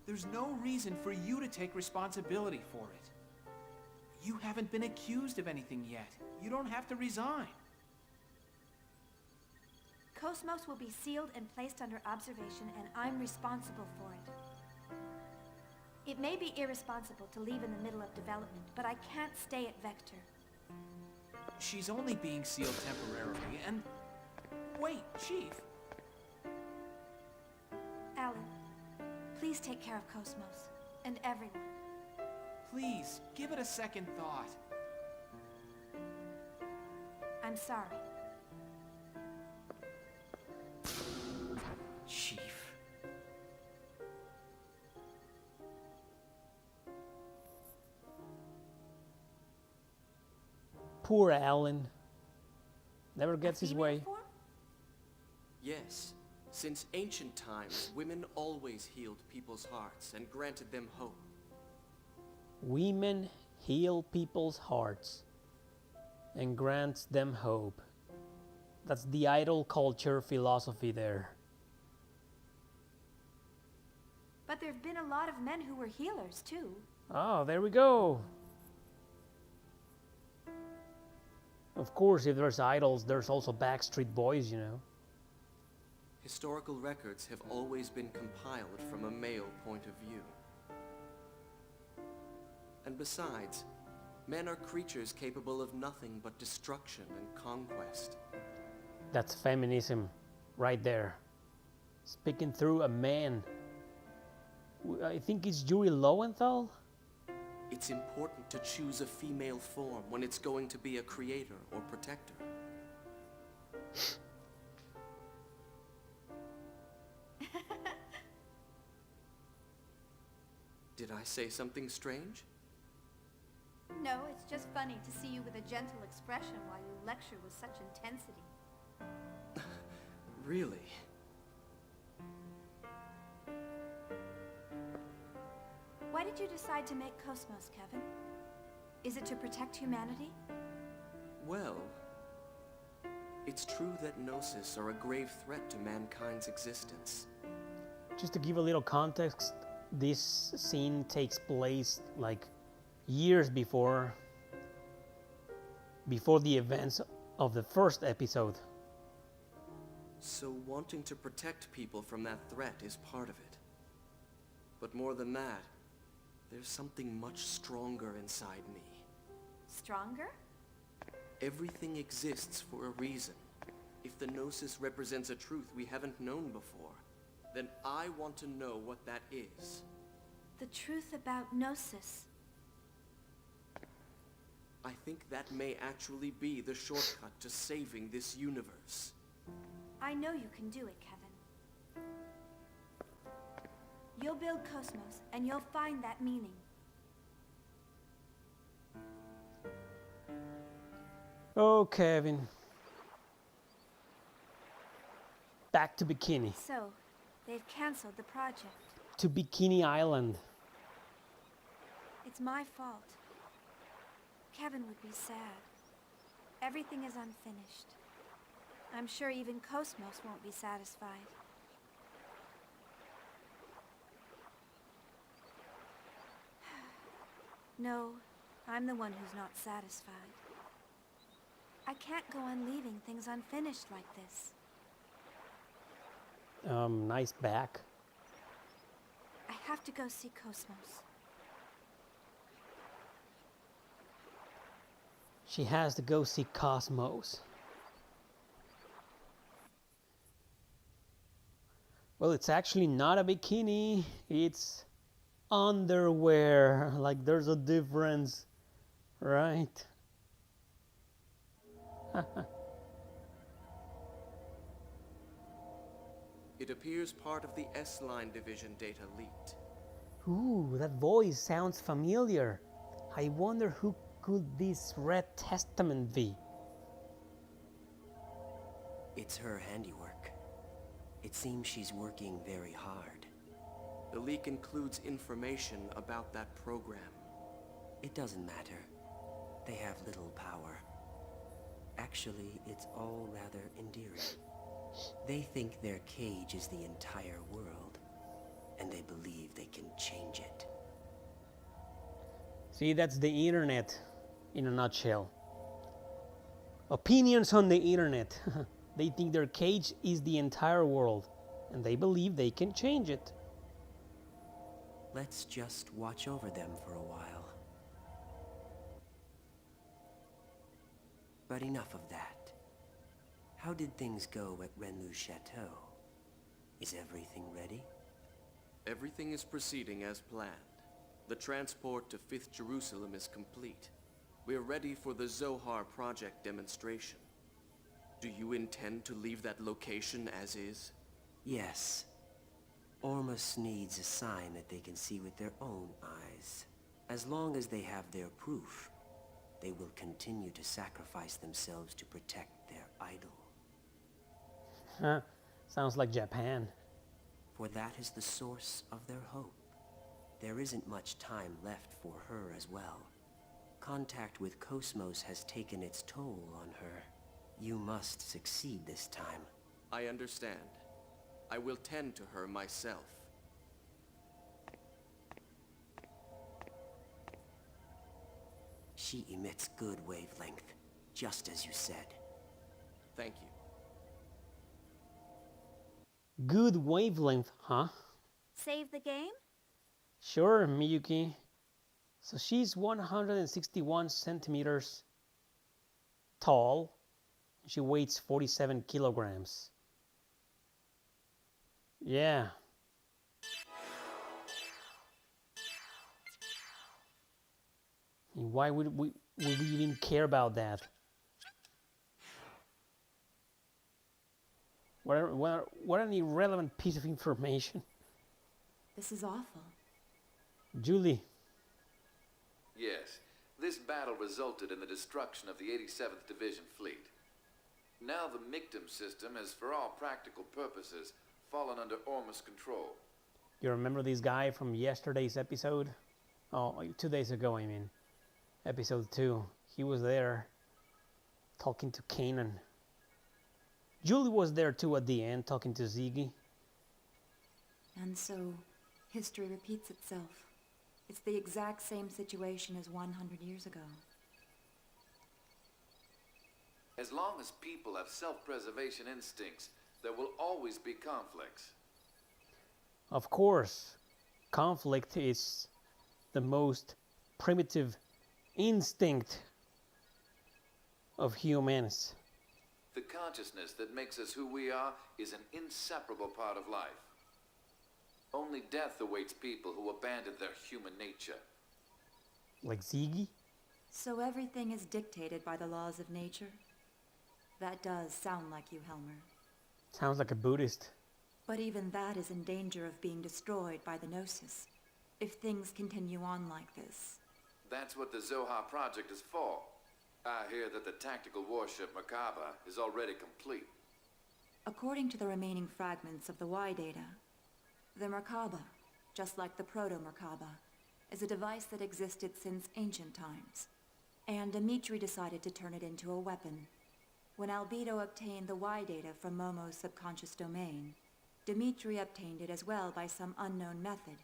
There's no reason for you to take responsibility for it. You haven't been accused of anything yet. You don't have to resign. Cosmos will be sealed and placed under observation, and I'm responsible for it. It may be irresponsible to leave in the middle of development, but I can't stay at Vector. She's only being sealed temporarily, and... Wait, Chief. Alan, please take care of Cosmos, and everyone. Please, give it a second thought. I'm sorry. Chief. Poor Alan. Never gets his Female way. form? Yes. Since ancient times, women always healed people's hearts and granted them hope. Women heal people's hearts and grants them hope. That's the idol culture philosophy there. But there have been a lot of men who were healers, too. Oh, there we go. Of course, if there's idols, there's also Backstreet Boys, you know. Historical records have always been compiled from a male point of view. And besides, men are creatures capable of nothing but destruction and conquest. That's feminism right there. Speaking through a man. I think it's Yuri Lowenthal? It's important to choose a female form when it's going to be a creator or protector. Did I say something strange? No, it's just funny to see you with a gentle expression while you lecture with such intensity. Really? Why did you decide to make Cosmos, Kevin? Is it to protect humanity? Well, it's true that Gnosis are a grave threat to mankind's existence. Just to give a little context, this scene takes place like years before the events of the first episode. So wanting to protect people from that threat is part of it. But more than that, there's something much stronger inside me. Stronger? Everything exists for a reason. If the Gnosis represents a truth we haven't known before, then I want to know what that is. The truth about Gnosis. I think that may actually be the shortcut to saving this universe. I know you can do it, Kevin. You'll build Cosmos, and you'll find that meaning. Oh, Kevin. Back to Bikini. So, they've canceled the project. To Bikini Island. It's my fault. Kevin would be sad. Everything is unfinished. I'm sure even Cosmos won't be satisfied. No, I'm the one who's not satisfied. I can't go on leaving things unfinished like this. Nice back. I have to go see Cosmos. She has to go see Cosmos. Well, it's actually not a bikini. It's underwear. Like, there's a difference, right? It appears part of the S-Line division data leaked. Ooh, that voice sounds familiar. I wonder who could this Red Testament be? It's her handiwork. It seems she's working very hard. The leak includes information about that program. It doesn't matter. They have little power. Actually, it's all rather endearing. They think their cage is the entire world, and they believe they can change it. See, that's the internet in a nutshell. Opinions on the internet. They think their cage is the entire world, and they believe they can change it. Let's just watch over them for a while. But enough of that. How did things go at Renlu's chateau? Is everything ready? Everything is proceeding as planned. The transport to 5th Jerusalem is complete. We're ready for the Zohar project demonstration. Do you intend to leave that location as is? Yes. Ormus needs a sign that they can see with their own eyes. As long as they have their proof, they will continue to sacrifice themselves to protect their idol. Huh? Sounds like Japan. For that is the source of their hope. There isn't much time left for her as well. Contact with Cosmos has taken its toll on her. You must succeed this time. I understand. I will tend to her myself. She emits good wavelength, just as you said. Thank you. Good wavelength, huh? Save the game? Sure, Miyuki. So she's 161 centimeters tall. She weighs 47 kilograms. Yeah. Why would we even care about that? What an irrelevant piece of information. This is awful. Julie. Yes, this battle resulted in the destruction of the 87th Division fleet. Now the Mictum system has, for all practical purposes, fallen under Ormus control. You remember this guy from yesterday's episode? Oh, 2 days ago, I mean. Episode 2. He was there, talking to Kanan. Julie was there too at the end, talking to Ziggy. And so, history repeats itself. It's the exact same situation as 100 years ago. As long as people have self-preservation instincts, there will always be conflicts. Of course, conflict is the most primitive instinct of humans. The consciousness that makes us who we are is an inseparable part of life. Only death awaits people who abandon their human nature. Like Ziggy? So everything is dictated by the laws of nature? That does sound like you, Helmer. Sounds like a Buddhist. But even that is in danger of being destroyed by the Gnosis, if things continue on like this. That's what the Zohar project is for. I hear that the tactical warship Merkaba is already complete. According to the remaining fragments of the Y data, the Merkaba, just like the Proto-Merkaba, is a device that existed since ancient times. And Dimitri decided to turn it into a weapon. When Albedo obtained the Y data from Momo's subconscious domain, Dimitri obtained it as well by some unknown method.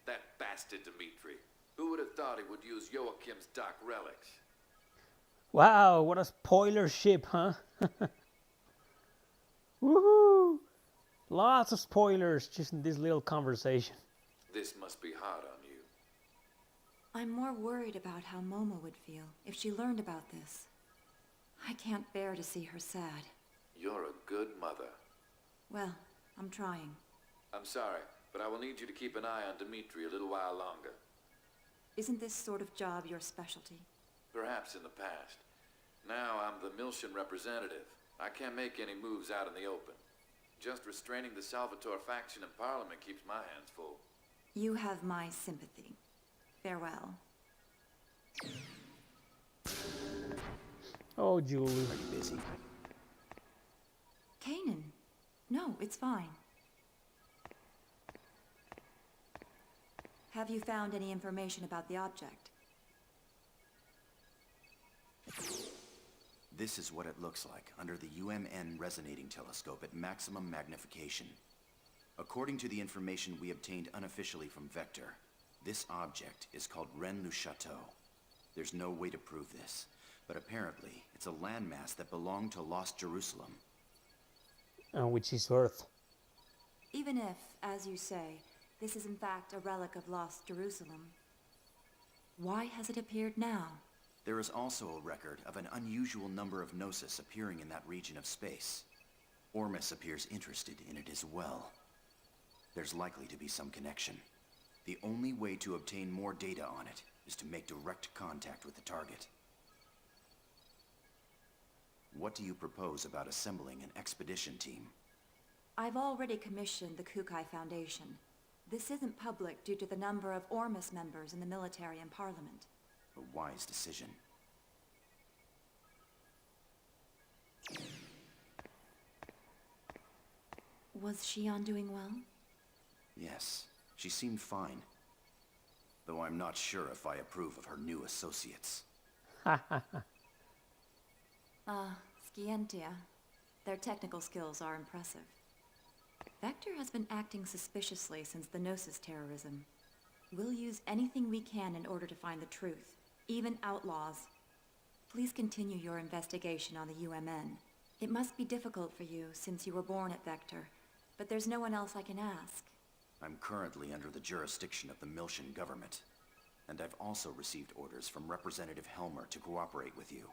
That bastard Dimitri. Who would have thought he would use Joachim's dark relics? Wow, what a spoiler ship, huh? Woohoo! Lots of spoilers just in this little conversation. This must be hard on you. I'm more worried about how Momo would feel if she learned about this. I can't bear to see her sad. You're a good mother. Well, I'm trying. I'm sorry, but I will need you to keep an eye on Dimitri a little while longer. Isn't this sort of job your specialty? Perhaps in the past. Now I'm the Miltian representative. I can't make any moves out in the open. Just restraining the Salvatore faction in Parliament keeps my hands full. You have my sympathy. Farewell. Oh, Julie. Are you busy? Kanan. No, it's fine. Have you found any information about the object? This is what it looks like under the UMN resonating telescope at maximum magnification. According to the information we obtained unofficially from Vector, this object is called Rennes-le-Château. There's no way to prove this, but apparently it's a landmass that belonged to Lost Jerusalem. Which is Earth. Even if, as you say, this is in fact a relic of Lost Jerusalem, why has it appeared now? There is also a record of an unusual number of Gnosis appearing in that region of space. Ormus appears interested in it as well. There's likely to be some connection. The only way to obtain more data on it is to make direct contact with the target. What do you propose about assembling an expedition team? I've already commissioned the Kukai Foundation. This isn't public due to the number of Ormus members in the military and parliament. A wise decision. Was Shion doing well? Yes, she seemed fine. Though I'm not sure if I approve of her new associates. Scientia. Their technical skills are impressive. Vector has been acting suspiciously since the Gnosis terrorism. We'll use anything we can in order to find the truth, even outlaws. Please continue your investigation on the UMN. It must be difficult for you since you were born at Vector, but there's no one else I can ask. I'm currently under the jurisdiction of the Miltian government, and I've also received orders from Representative Helmer to cooperate with you.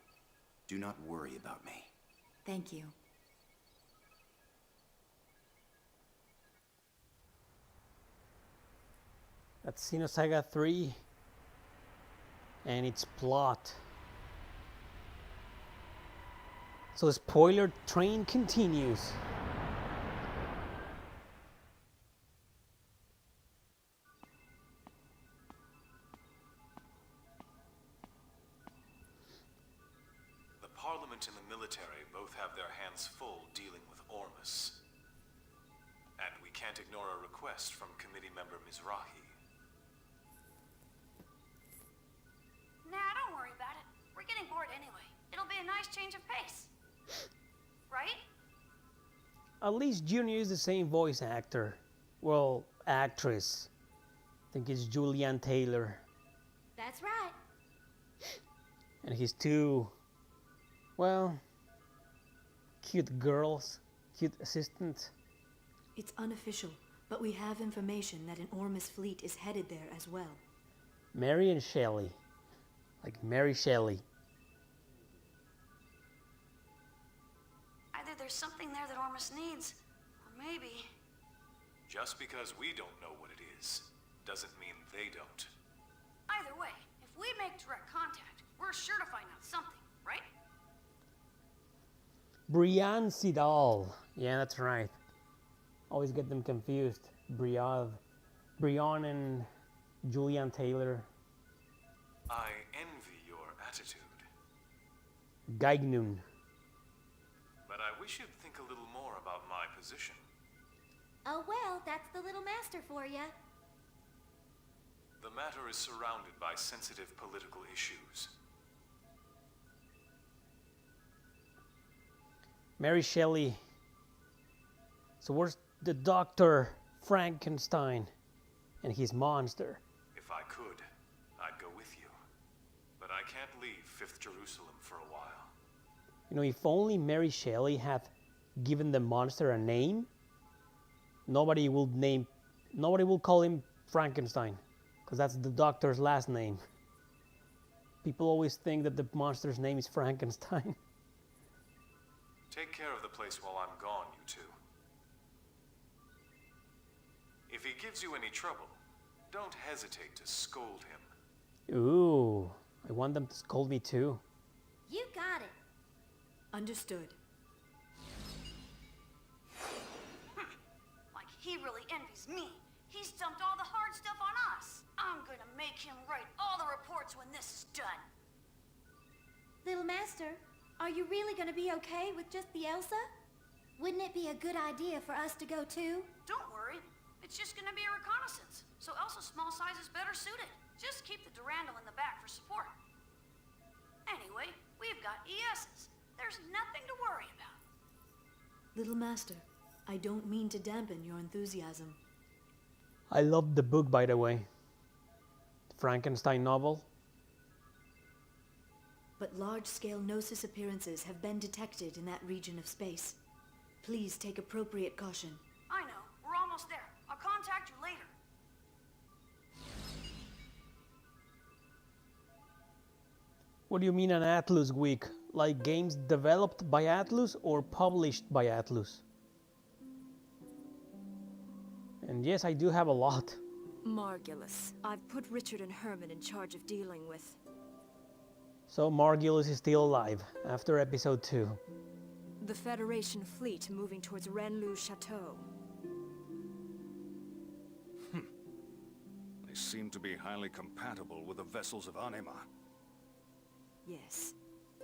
Do not worry about me. Thank you. That's Xenosaga 3 and its plot. So the spoiler train continues. The Parliament and the military both have their hands full dealing with Ormus. And we can't ignore a request from committee member Mizrahi. Nah, don't worry about it. We're getting bored anyway. It'll be a nice change of pace. Right? At least Junior is the same voice actor. Well, actress. I think it's Julianne Taylor. That's right. And his two, well, cute girls, cute assistants. It's unofficial, but we have information that an Ormus fleet is headed there as well. Mary and Shelley. Like Mary Shelley. Either there's something there that Ormus needs, or maybe... Just because we don't know what it is, doesn't mean they don't. Either way, if we make direct contact, we're sure to find out something, right? Brienne Sidal Yeah, that's right. Always get them confused. Brion and Julian Taylor. I envy your attitude. Gaignun. But I wish you'd think a little more about my position. Oh well, that's the little master for you. The matter is surrounded by sensitive political issues. Mary Shelley. So where's the Dr. Frankenstein and his monster? If I could, I'd go with you. But I can't leave 5th Jerusalem for a while. You know, if only Mary Shelley had given the monster a name, nobody will call him Frankenstein, because that's the Doctor's last name. People always think that the monster's name is Frankenstein. Take care of the place while I'm gone, you two. If he gives you any trouble, don't hesitate to scold him. Ooh, I want them to scold me too. You got it. Understood. Like he really envies me. He's dumped all the hard stuff on us. I'm gonna make him write all the reports when this is done. Little Master, are you really gonna be okay with just the Elsa? Wouldn't it be a good idea for us to go too? Don't worry. It's just gonna be a reconnaissance, so Elsa's small size is better suited. Just keep the Durandal in the back for support. Anyway, we've got ESs. There's nothing to worry about. Little Master, I don't mean to dampen your enthusiasm. I love the book, by the way. The Frankenstein novel. But large-scale Gnosis appearances have been detected in that region of space. Please take appropriate caution. I know. We're almost there. I'll contact you later. What do you mean an Atlus week? Like games developed by Atlus or published by Atlus? And yes, I do have a lot. Margulis. I've put Richard and Herman in charge of dealing with. So Margulis is still alive after episode 2. The Federation fleet moving towards Renlu Chateau. They seem to be highly compatible with the vessels of Anima. Yes.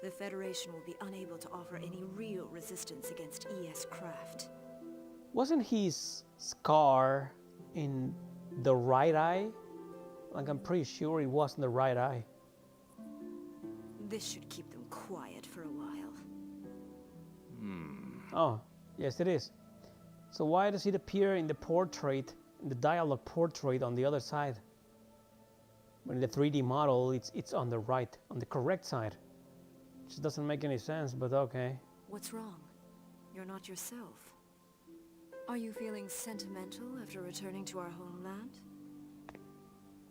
The Federation will be unable to offer any real resistance against ES craft. Wasn't his scar in the right eye? Like, I'm pretty sure it was in the right eye. This should keep them quiet for a while. Oh, yes it is. So why does it appear in the portrait, in the dialogue portrait on the other side? When in the 3D model, it's on the right, on the correct side. Which doesn't make any sense, but okay. What's wrong? You're not yourself. Are you feeling sentimental after returning to our homeland?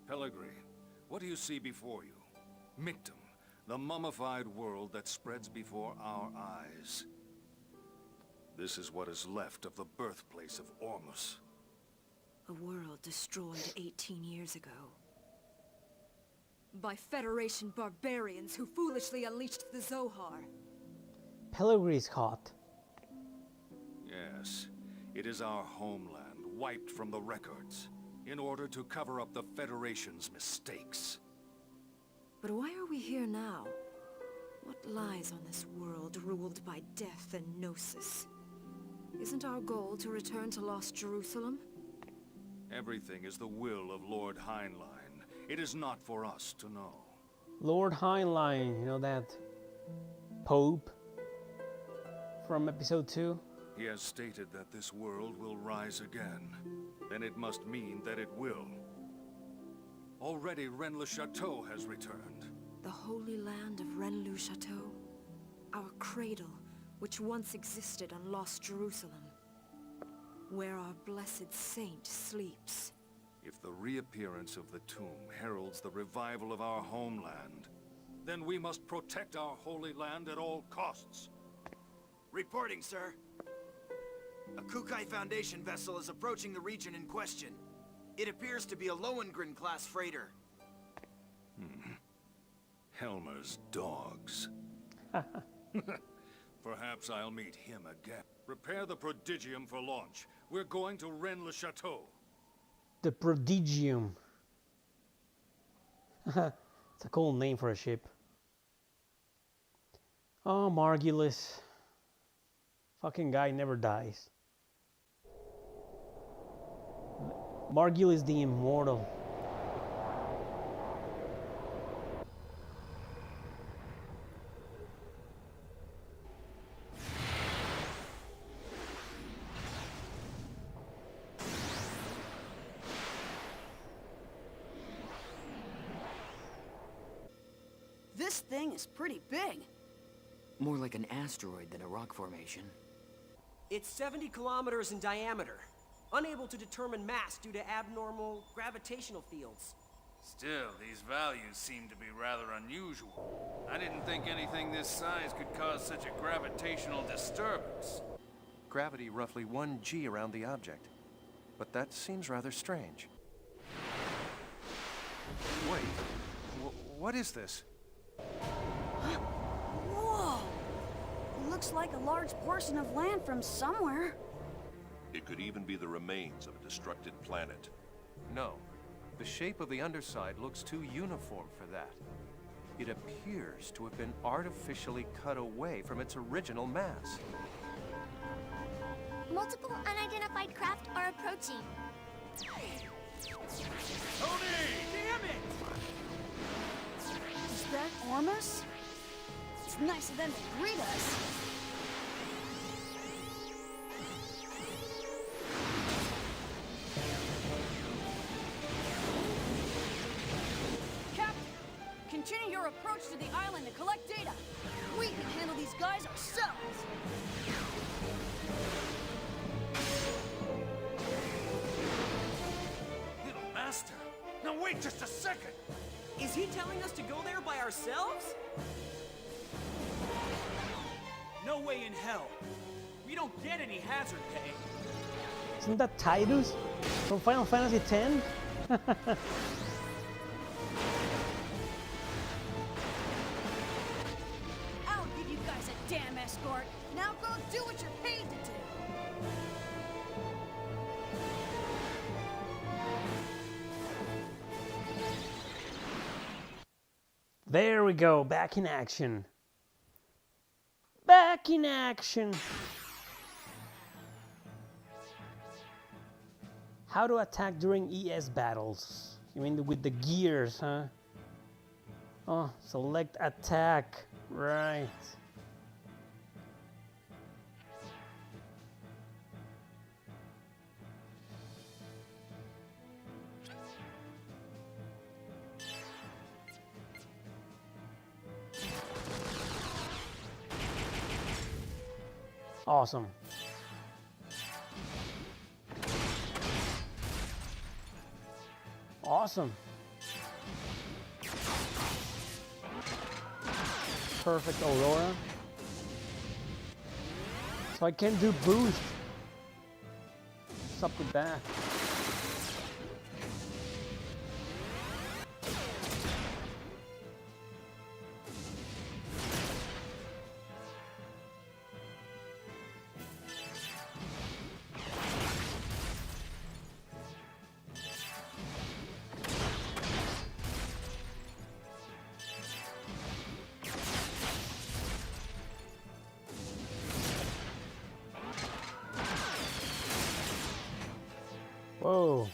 Pellegrini, what do you see before you? Mictum, the mummified world that spreads before our eyes. This is what is left of the birthplace of Ormus. A world destroyed 18 years ago. By Federation barbarians who foolishly unleashed the Zohar. Pellegrini's hot. Yes, it is our homeland, wiped from the records, in order to cover up the Federation's mistakes. But why are we here now? What lies on this world ruled by death and gnosis? Isn't our goal to return to Lost Jerusalem? Everything is the will of Lord Heinlein. It is not for us to know. Lord Heinlein, you know that Pope from episode 2? He has stated that this world will rise again. Then it must mean that it will. Already Rennes le Chateau has returned. The holy land of Rennes le Chateau. Our cradle, which once existed on Lost Jerusalem. Where our blessed saint sleeps. If the reappearance of the tomb heralds the revival of our homeland, then we must protect our holy land at all costs. Reporting, sir. A Kukai Foundation vessel is approaching the region in question. It appears to be a Lohengrin-class freighter. Helmer's dogs. Perhaps I'll meet him again. Prepare the Prodigium for launch. We're going to Rennes-le-Château. The Prodigium. It's a cool name for a ship. Oh, Margulis. Fucking guy never dies. Margulis the Immortal. This thing is pretty big. More like an asteroid than a rock formation. It's 70 kilometers in diameter. Unable to determine mass due to abnormal gravitational fields. Still, these values seem to be rather unusual. I didn't think anything this size could cause such a gravitational disturbance. Gravity roughly 1 g around the object. But that seems rather strange. Wait, what is this? Whoa! It looks like a large portion of land from somewhere. It could even be the remains of a destructed planet. No. The shape of the underside looks too uniform for that. It appears to have been artificially cut away from its original mass. Multiple unidentified craft are approaching. Tony! Damn it! Is that Ormus? It's nice of them to greet us. Captain, continue your approach to the island and collect data. We can handle these guys ourselves. Little Master! Now wait just a second! Is he telling us to go there by ourselves? No way in hell. We don't get any hazard pay. Isn't that Tidus from Final Fantasy X? I'll give you guys a damn escort. Now go do what you're paid to do. There we go, back in action. Back in action. How to attack during ES battles. You mean with the gears, huh? Oh, select attack. Right. Awesome. Awesome. Perfect Aurora. So I can do boost. What's up with that? Whoa.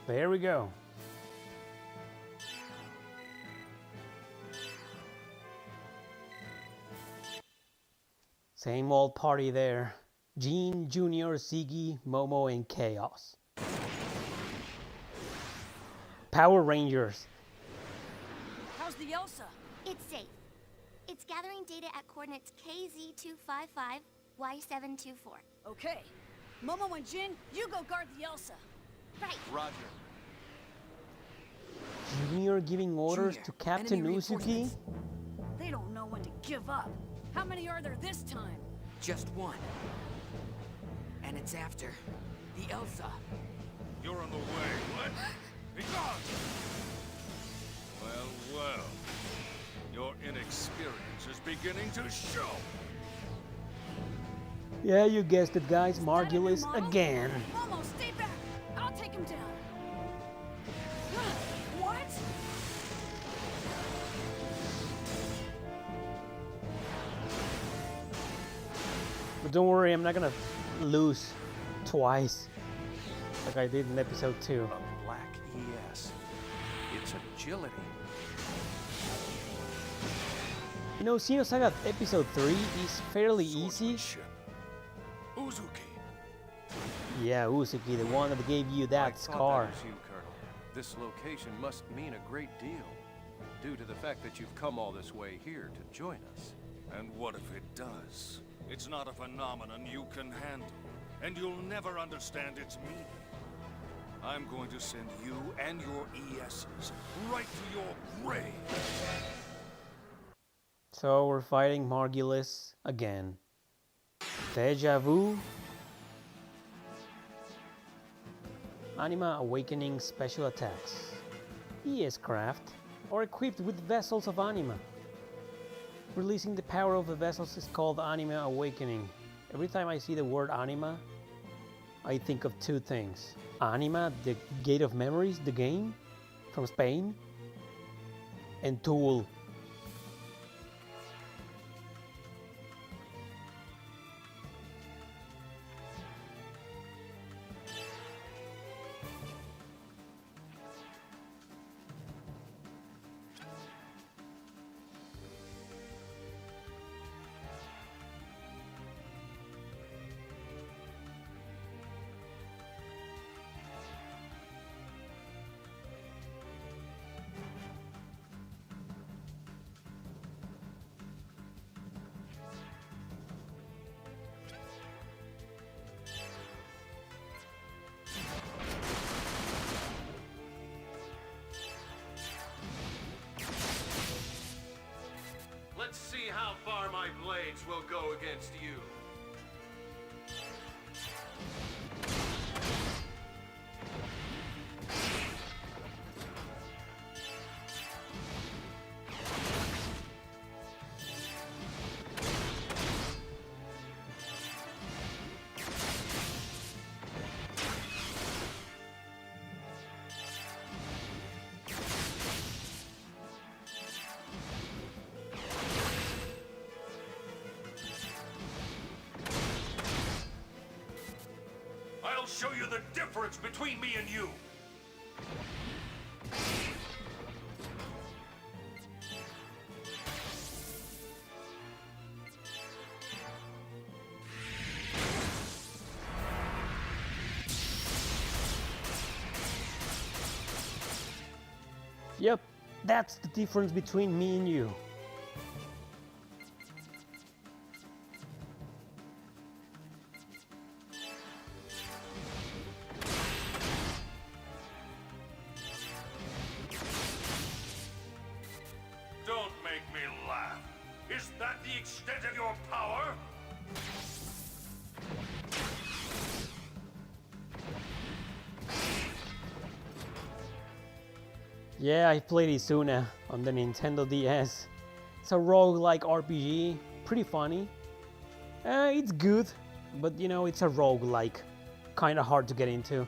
There we go. Same old party there. Jean, Junior, Ziggy, Momo, and Chaos. Power Rangers. How's the Elsa? It's safe. It's gathering data at coordinates KZ255, Y724. Okay. Momo and Jin, you go guard the Elsa. Right. Roger. Junior giving orders to Captain Uzuki? They don't know when to give up. How many are there this time? Just one. And it's after the Elsa. You're on the way, what? Begone! Well, well. Your inexperience is beginning to show. Yeah, you guessed it, guys. Margulis again. Momo, stay back! I'll take him down. What? But don't worry, I'm not gonna lose twice like I did in episode 2. A black ES. Its agility. You know, Xenosaga episode 3 is fairly easy. Uzuki. Yeah, Uzuki, the one that gave you that scar. That was you, Colonel. This location must mean a great deal, due to the fact that you've come all this way here to join us. And what if it does? It's not a phenomenon you can handle, and you'll never understand its meaning. I'm going to send you and your ESs right to your grave. So we're fighting Margulis again. Deja vu. Anima Awakening special attacks. ES craft are equipped with vessels of Anima. Releasing the power of the vessels is called Anima Awakening. Every time I see the word Anima, I think of two things. Anima, the Gate of Memories, the game from Spain, and Tool. Let's see how far my blades will go against you. I'll show you the difference between me and you. Yep, that's the difference between me and you. Don't make me laugh. Is that the extent of your power? Yeah, I played Izuna on the Nintendo DS. It's a roguelike RPG, pretty funny. It's good, but you know, it's a roguelike. Kinda hard to get into.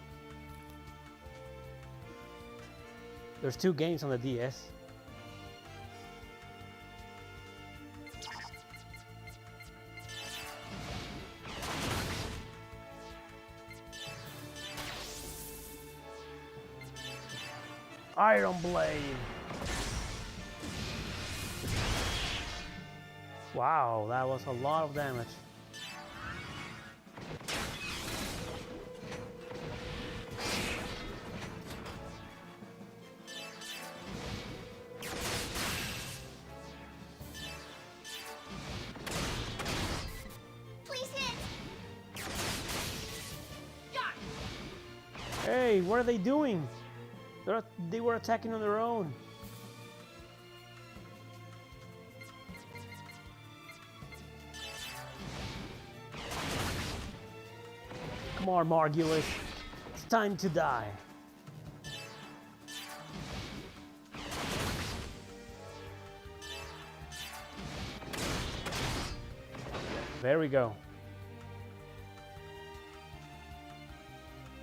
There's 2 games on the DS. Iron Blade. Wow, that was a lot of damage. Please hit! Hey, what are they doing? They were attacking on their own. Come on, Margulis. It's time to die. There we go.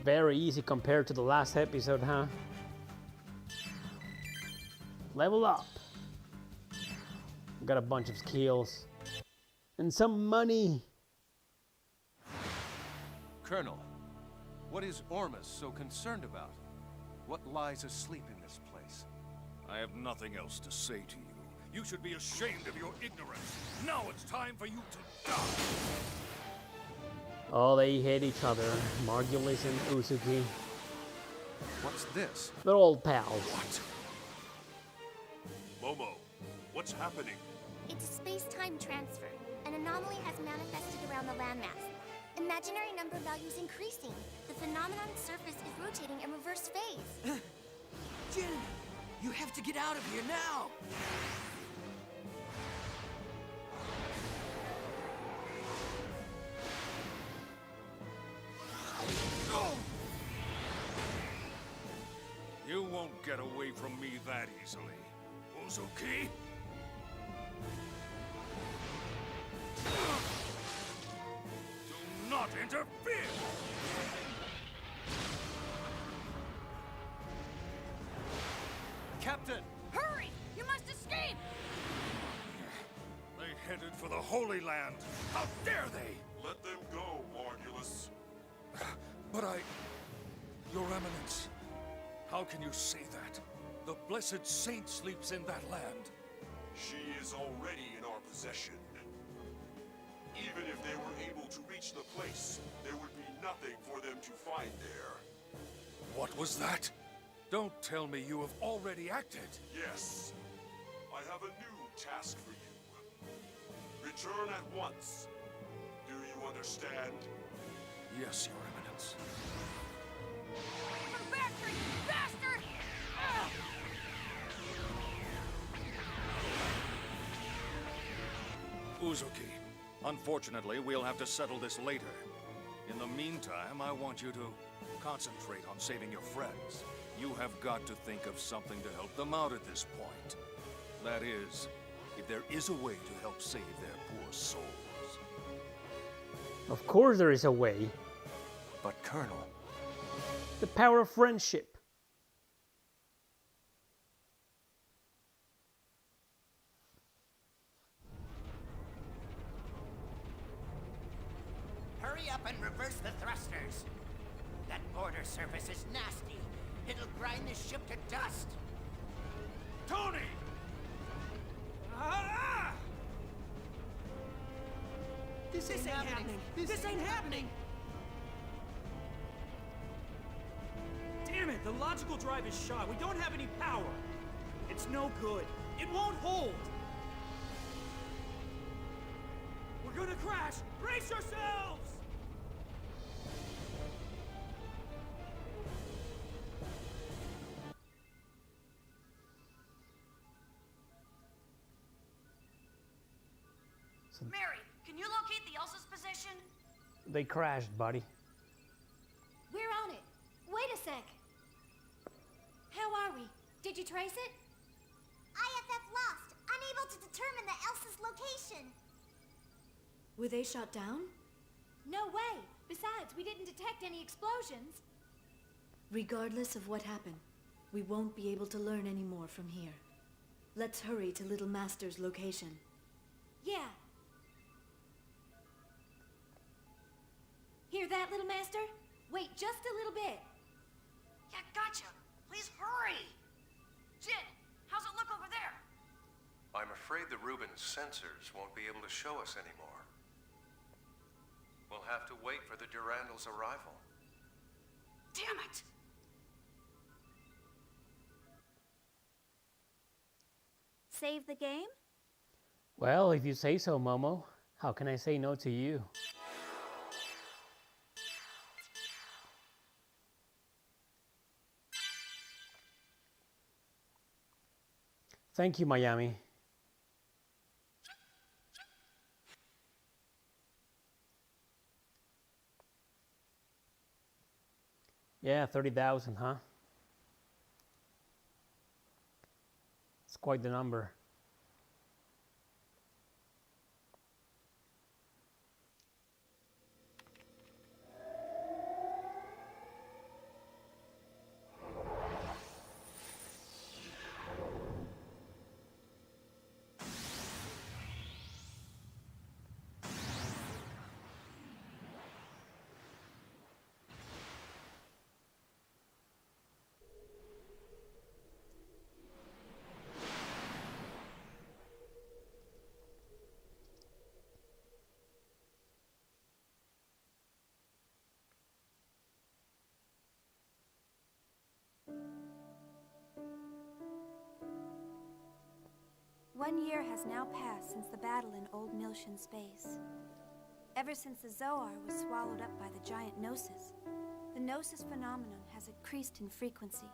Very easy compared to the last episode, huh? Level up. Got a bunch of skills. And some money. Colonel, what is Ormus so concerned about? What lies asleep in this place? I have nothing else to say to you. You should be ashamed of your ignorance. Now it's time for you to die. Oh, they hate each other. Margulis and Uzuki. What's this? They're old pals. What? Momo, what's happening? It's a space-time transfer. An anomaly has manifested around the landmass. Imaginary number values increasing. The phenomenon's surface is rotating in reverse phase. Jin, you have to get out of here now! You won't get away from me that easily, Uzuki. Do not interfere! Captain! Hurry! You must escape! They headed for the Holy Land. How dare they? Let them go, Margulis. But Your Eminence, how can you say that? The blessed saint sleeps in that land. She is already in our possession. Even if they were able to reach the place, there would be nothing for them to find there. What was that? Don't tell me you have already acted. Yes. I have a new task for you. Return at once. Do you understand? Yes, Your Eminence. Come back here, you bastard! Uzuki, unfortunately, we'll have to settle this later. In the meantime, I want you to concentrate on saving your friends. You have got to think of something to help them out at this point. That is, if there is a way to help save their poor souls. Of course there is a way. But Colonel... The power of friendship. Hurry up and reverse the thrusters. That border surface is nasty. It'll grind the ship to dust. Tony! Ah! This ain't happening. This ain't happening. Damn it, the logical drive is shot. We don't have any power. It's no good. It won't hold. We're gonna crash. Brace yourselves! Mary, can you locate the Elsa's position? They crashed, buddy. We're on it. Wait a sec. How are we? Did you trace it? IFF lost. Unable to determine the Elsa's location. Were they shot down? No way. Besides, we didn't detect any explosions. Regardless of what happened, we won't be able to learn any more from here. Let's hurry to Little Master's location. Yeah. Hear that, Little Master? Wait just a little bit. Yeah, gotcha. Please hurry. Jin, how's it look over there? I'm afraid the Rubens sensors won't be able to show us anymore. We'll have to wait for the Durandal's arrival. Damn it! Save the game? Well, if you say so, Momo. How can I say no to you? Thank you, Miami. Yeah, 30,000, huh? It's quite the number. 1 year has now passed since the battle in Old Milshan space. Ever since the Zohar was swallowed up by the giant Gnosis, the Gnosis phenomenon has increased in frequency,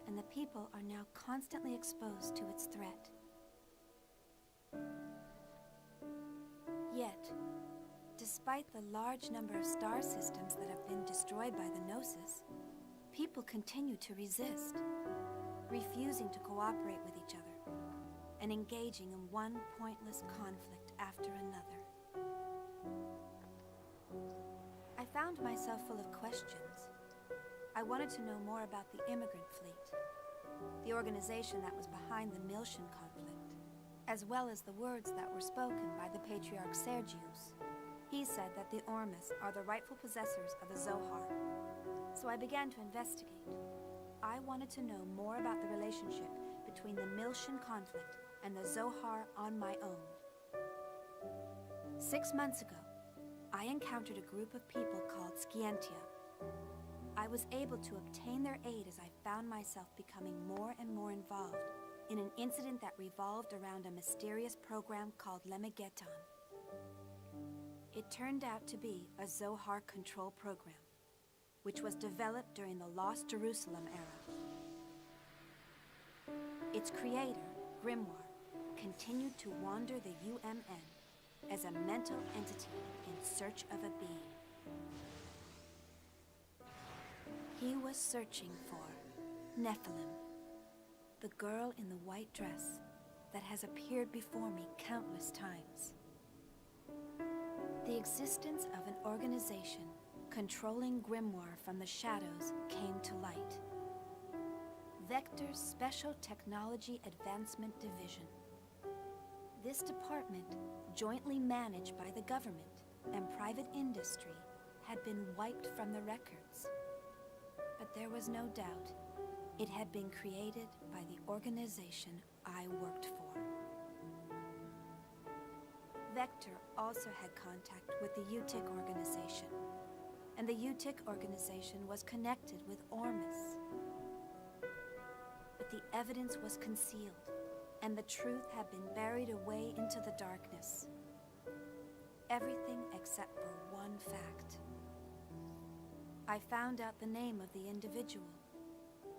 and the people are now constantly exposed to its threat. Yet, despite the large number of star systems that have been destroyed by the Gnosis, people continue to resist, refusing to cooperate with each other, and engaging in one pointless conflict after another. I found myself full of questions. I wanted to know more about the immigrant fleet, the organization that was behind the Milshan conflict, as well as the words that were spoken by the Patriarch Sergius. He said that the Ormus are the rightful possessors of the Zohar. So I began to investigate. I wanted to know more about the relationship between the Milshan conflict and the Zohar on my own. 6 months ago, I encountered a group of people called Scientia. I was able to obtain their aid as I found myself becoming more and more involved in an incident that revolved around a mysterious program called Lemegeton. It turned out to be a Zohar control program, which was developed during the Lost Jerusalem era. Its creator, Grimoire, continued to wander the UMN as a mental entity in search of a being. He was searching for Nephilim, the girl in the white dress that has appeared before me countless times. The existence of an organization controlling Grimoire from the shadows came to light. Vector's Special Technology Advancement Division. This department, jointly managed by the government and private industry, had been wiped from the records. But there was no doubt it had been created by the organization I worked for. Vector also had contact with the UTIC organization, and the UTIC organization was connected with Ormus. But the evidence was concealed, and the truth had been buried away into the darkness. Everything except for one fact. I found out the name of the individual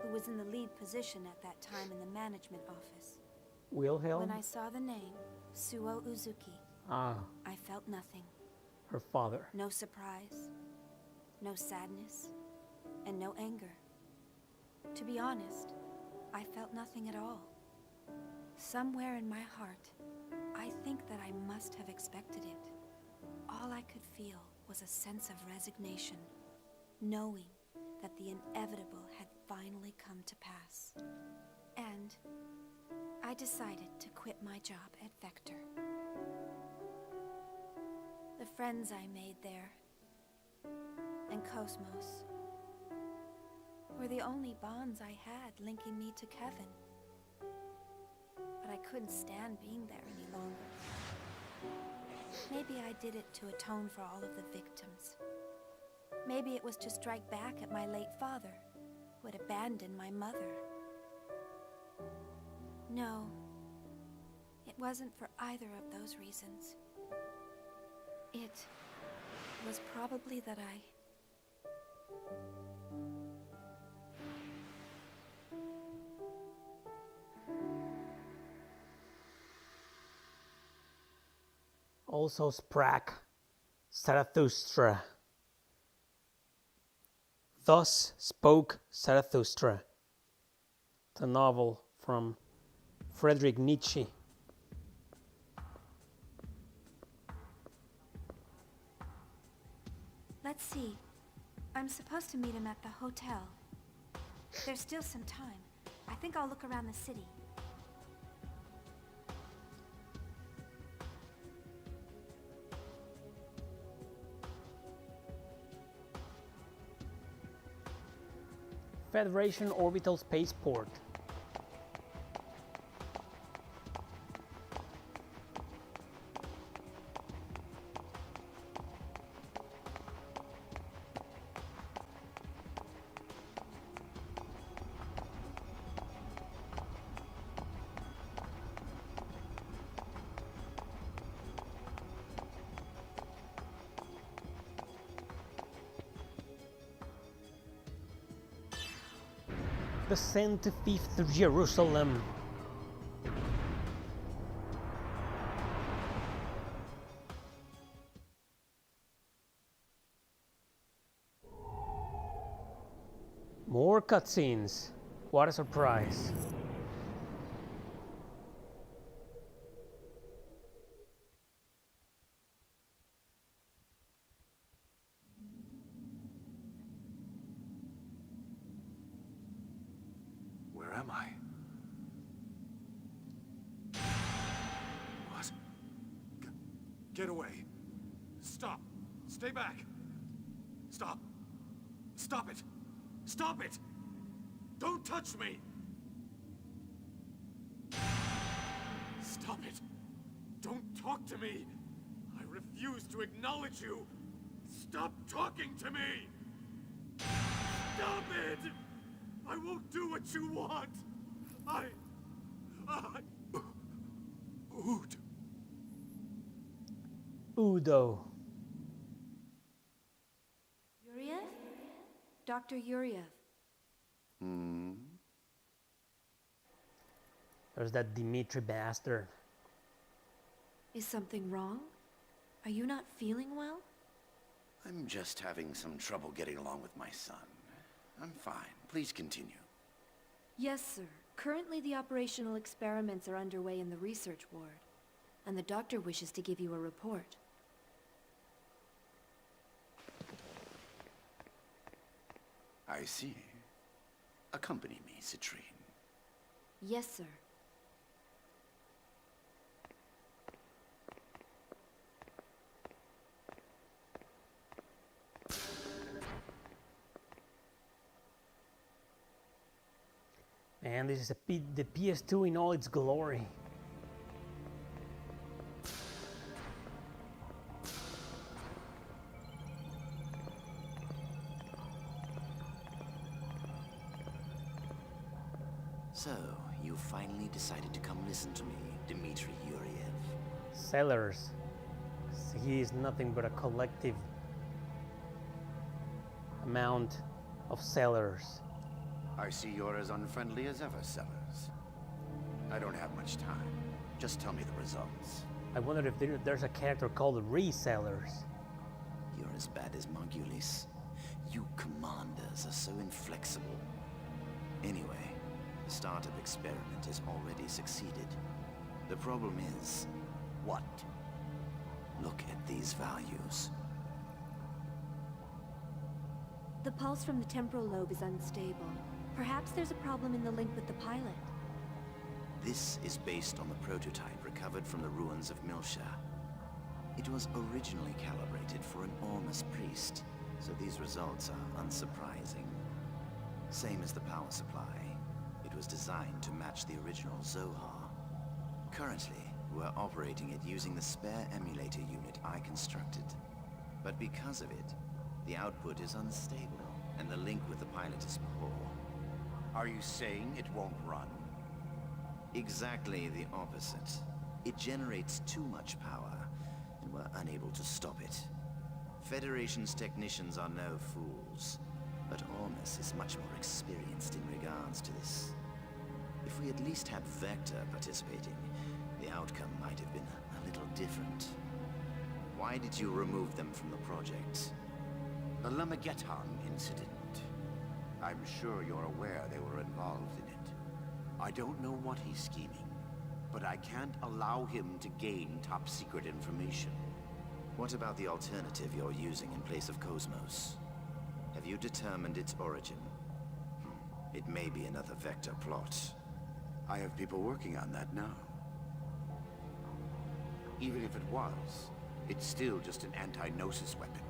who was in the lead position at that time in the management office. Wilhelm? When I saw the name, Suo Uzuki, I felt nothing. Her father. No surprise, no sadness, and no anger. To be honest, I felt nothing at all. Somewhere in my heart, I think that I must have expected it. All I could feel was a sense of resignation, knowing that the inevitable had finally come to pass. And I decided to quit my job at Vector. The friends I made there, and Cosmos, were the only bonds I had linking me to Kevin. But I couldn't stand being there any longer. Maybe I did it to atone for all of the victims. Maybe it was to strike back at my late father, who had abandoned my mother. No, it wasn't for either of those reasons. It was probably that Also sprach Zarathustra. Thus spoke Zarathustra, the novel from Friedrich Nietzsche. Let's see. I'm supposed to meet him at the hotel. There's still some time. I think I'll look around the city. Federation Orbital Spaceport. Descend to 5th Jerusalem. More cutscenes. What a surprise. Where am I? What? Get away. Stop. Stay back. Stop. Stop it. Stop it! Don't touch me! Stop it! Don't talk to me! I refuse to acknowledge you! Stop talking to me! Stop it! I won't do what you want! Udo. Yuriev? Dr. Yuriev. There's that Dimitri bastard. Is something wrong? Are you not feeling well? I'm just having some trouble getting along with my son. I'm fine. Please continue. Yes, sir. Currently the operational experiments are underway in the research ward, and the doctor wishes to give you a report. I see. Accompany me, Citrine. Yes, sir. And this is the PS2 in all its glory. So, you finally decided to come listen to me, Dmitri Yuriev. Sellers. He is nothing but a collective amount of sellers. I see you're as unfriendly as ever, Sellers. I don't have much time. Just tell me the results. I wonder if there's a character called Resellers. You're as bad as Margulis. You commanders are so inflexible. Anyway, the startup experiment has already succeeded. The problem is, what? Look at these values. The pulse from the temporal lobe is unstable. Perhaps there's a problem in the link with the pilot. This is based on the prototype recovered from the ruins of Milsha. It was originally calibrated for an Ormus priest, so these results are unsurprising. Same as the power supply. It was designed to match the original Zohar. Currently, we're operating it using the spare emulator unit I constructed. But because of it, the output is unstable, and the link with the pilot is poor. Are you saying it won't run? Exactly the opposite. It generates too much power, and we're unable to stop it. Federation's technicians are no fools, but Ormus is much more experienced in regards to this. If we at least had Vector participating, the outcome might have been a little different. Why did you remove them from the project? The Lamageton incident. I'm sure you're aware they were involved in it. I don't know what he's scheming, but I can't allow him to gain top-secret information. What about the alternative you're using in place of Cosmos? Have you determined its origin? It may be another Vector plot. I have people working on that now. Even if it was, it's still just an anti-Gnosis weapon.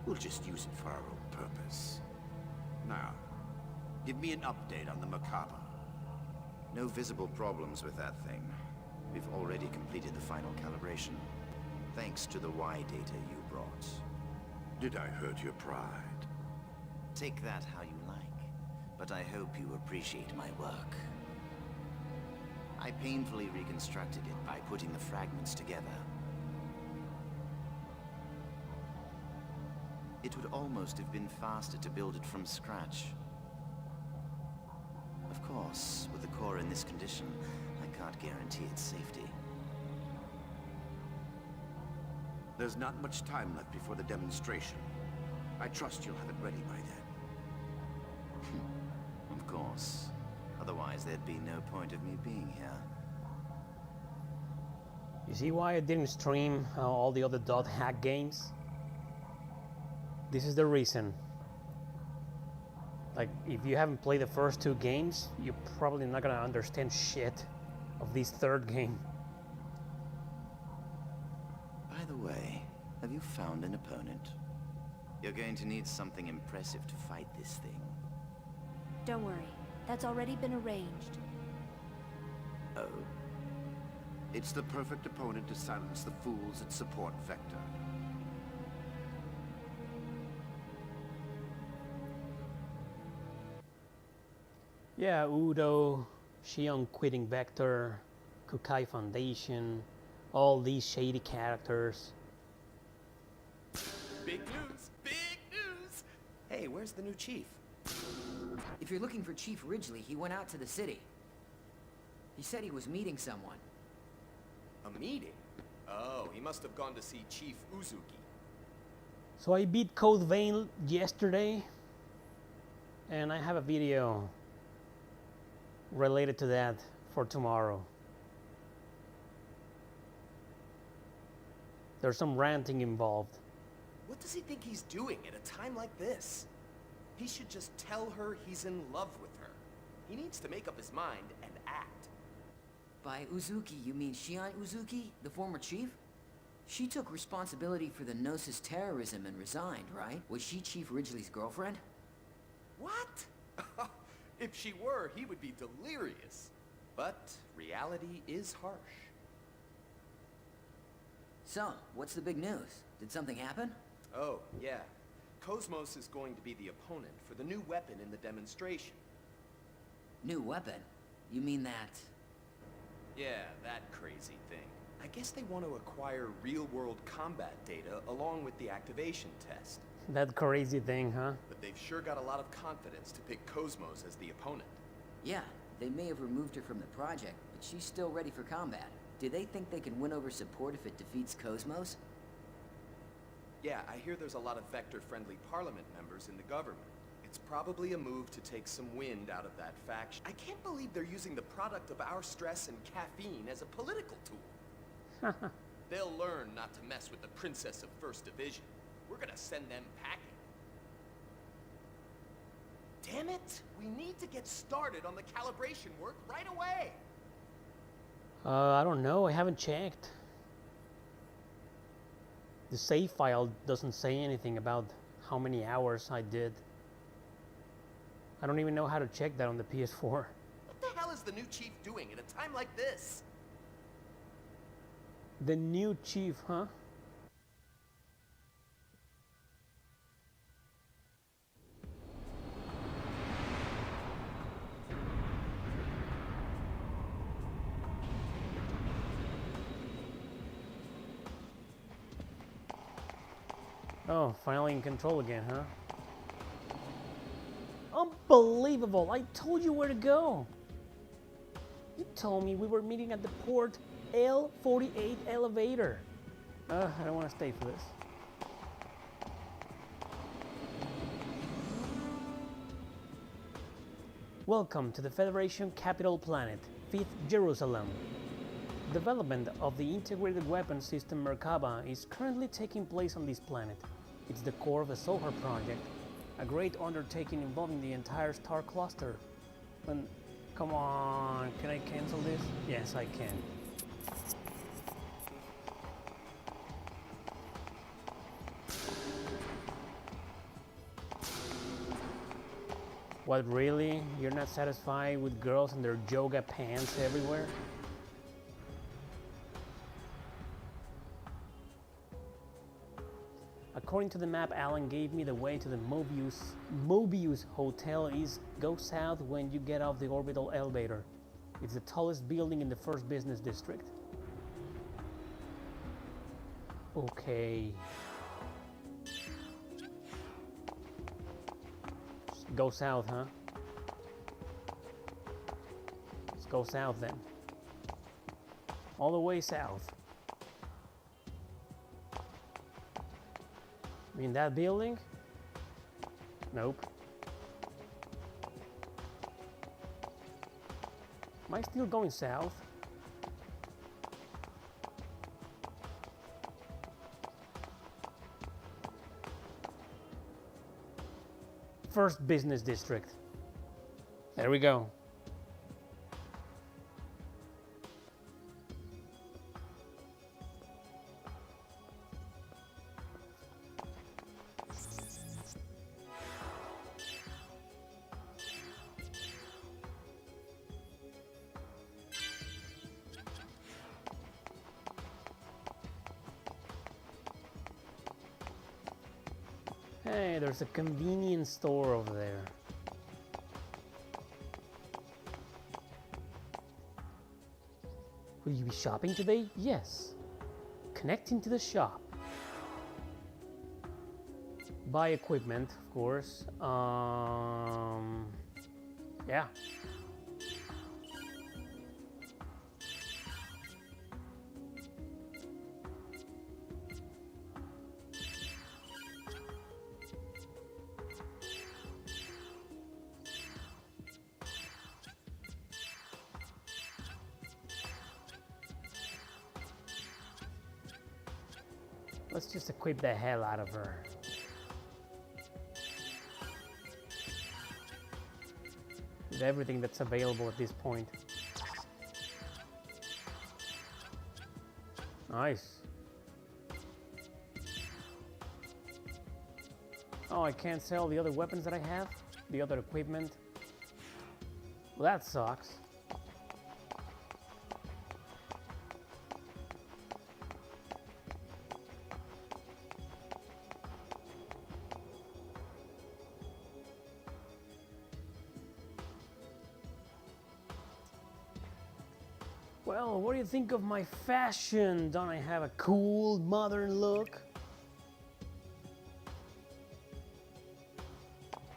We'll just use it for our own purpose. Now, give me an update on the Macabre. No visible problems with that thing. We've already completed the final calibration, thanks to the Y data you brought. Did I hurt your pride? Take that how you like, but I hope you appreciate my work. I painfully reconstructed it by putting the fragments together. It would almost have been faster to build it from scratch. course, with the core in this condition, I can't guarantee its safety. There's not much time left before the demonstration. I trust you'll have it ready by then. Of course. Otherwise, there'd be no point of me being here. You see why I didn't stream all the other dot hack games? This is the reason. Like, if you haven't played the first 2 games, you're probably not gonna understand shit of this 3rd game. By the way, have you found an opponent? You're going to need something impressive to fight this thing. Don't worry. That's already been arranged. Oh? It's the perfect opponent to silence the fools at support Vector. Yeah, Udo, Shion quitting Vector, Kukai Foundation, all these shady characters. Big news! Big news! Hey, where's the new chief? If you're looking for Chief Ridgely, he went out to the city. He said he was meeting someone. A meeting? Oh, he must have gone to see Chief Uzuki. So I beat Code Vein yesterday, and I have a video related to that for tomorrow. There's some ranting involved. What does he think he's doing at a time like this? He should just tell her he's in love with her. He needs to make up his mind and act. By Uzuki, you mean Shion Uzuki, the former chief? She took responsibility for the Gnosis terrorism and resigned, right? Was she Chief Ridgely's girlfriend? What? If she were, he would be delirious. But reality is harsh. So, what's the big news? Did something happen? Oh, yeah. Cosmos is going to be the opponent for the new weapon in the demonstration. New weapon? You mean that... Yeah, that crazy thing. I guess they want to acquire real-world combat data along with the activation test. That crazy thing, huh? But they've sure got a lot of confidence to pick Cosmos as the opponent. Yeah, they may have removed her from the project, but she's still ready for combat. Do they think they can win over support if it defeats Cosmos? Yeah, I hear there's a lot of Vector-friendly Parliament members in the government. It's probably a move to take some wind out of that faction. I can't believe they're using the product of our stress and caffeine as a political tool. They'll learn not to mess with the Princess of First Division. We're gonna send them packing. Damn it! We need to get started on the calibration work right away! I don't know, I haven't checked. The save file doesn't say anything about how many hours I did. I don't even know how to check that on the PS4. What the hell is the new chief doing at a time like this? The new chief, huh? Oh, finally in control again, huh? Unbelievable! I told you where to go! You told me we were meeting at the port L48 elevator. I don't want to stay for this. Welcome to the Federation capital planet, 5th Jerusalem. Development of the integrated weapon system Merkaba is currently taking place on this planet. It's the core of the Zohar project, a great undertaking involving the entire star cluster. And come on, can I cancel this? Yes, I can. What, really? You're not satisfied with girls in their yoga pants everywhere? According to the map Alan gave me, the way to the Mobius Hotel is go south when you get off the orbital elevator. It's the tallest building in the first business district. Okay. Go south, huh? go south then. All the way south. In that building? Nope. Am I still going south? First business district. There we go. Hey, there's a convenience store over there. Will you be shopping today? Yes. Connecting to the shop. Buy equipment, of course. Yeah. Let's just equip the hell out of her. With everything that's available at this point. Nice. Oh, I can't sell the other weapons that I have? The other equipment? Well, that sucks. Well, what do you think of my fashion? Don't I have a cool modern look?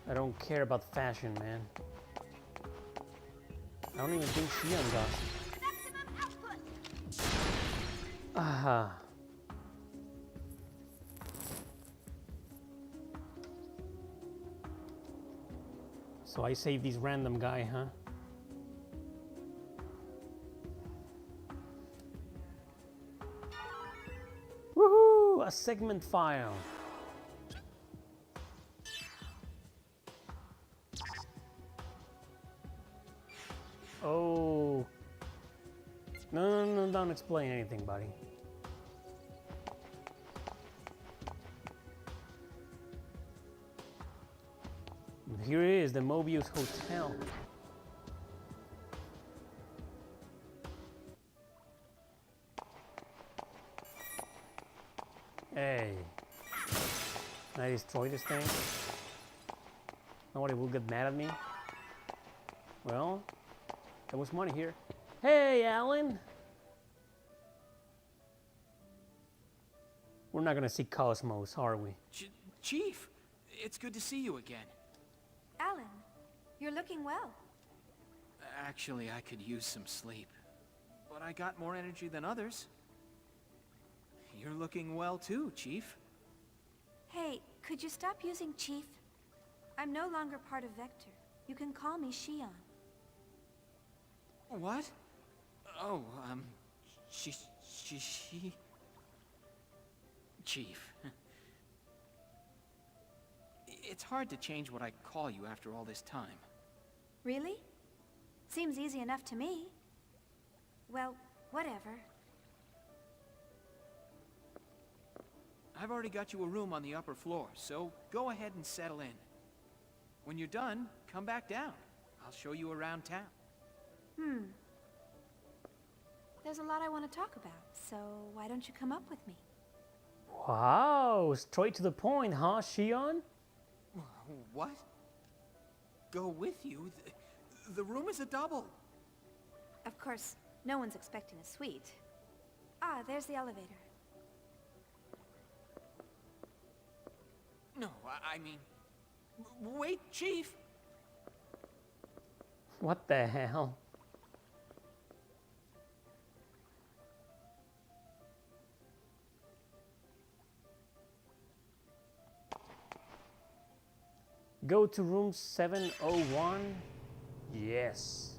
I don't care about fashion, man. I don't even think Xion does. Aha. So I saved this random guy, huh? Woohoo! A segment file. Oh. No, don't explain anything, buddy. Here it is, the Mobius Hotel. Hey. Can I destroy this thing? Nobody will get mad at me. Well, there was money here. Hey, Alan! We're not gonna see Cosmos, are we? Chief, it's good to see you again. Alan, you're looking well. Actually, I could use some sleep. But I got more energy than others. You're looking well too, Chief. Hey, could you stop using Chief? I'm no longer part of Vector. You can call me Xion. What? Oh, she... Chief. It's hard to change what I call you after all this time. Really? Seems easy enough to me. Well, whatever. I've already got you a room on the upper floor, so go ahead and settle in. When you're done, come back down. I'll show you around town. There's a lot I want to talk about, so why don't you come up with me? Wow, straight to the point, huh, Xion? What? Go with you? The room is a double. Of course, no one's expecting a suite. Ah, there's the elevator. No, I mean... Wait, Chief! What the hell? Go to room 701. Yes.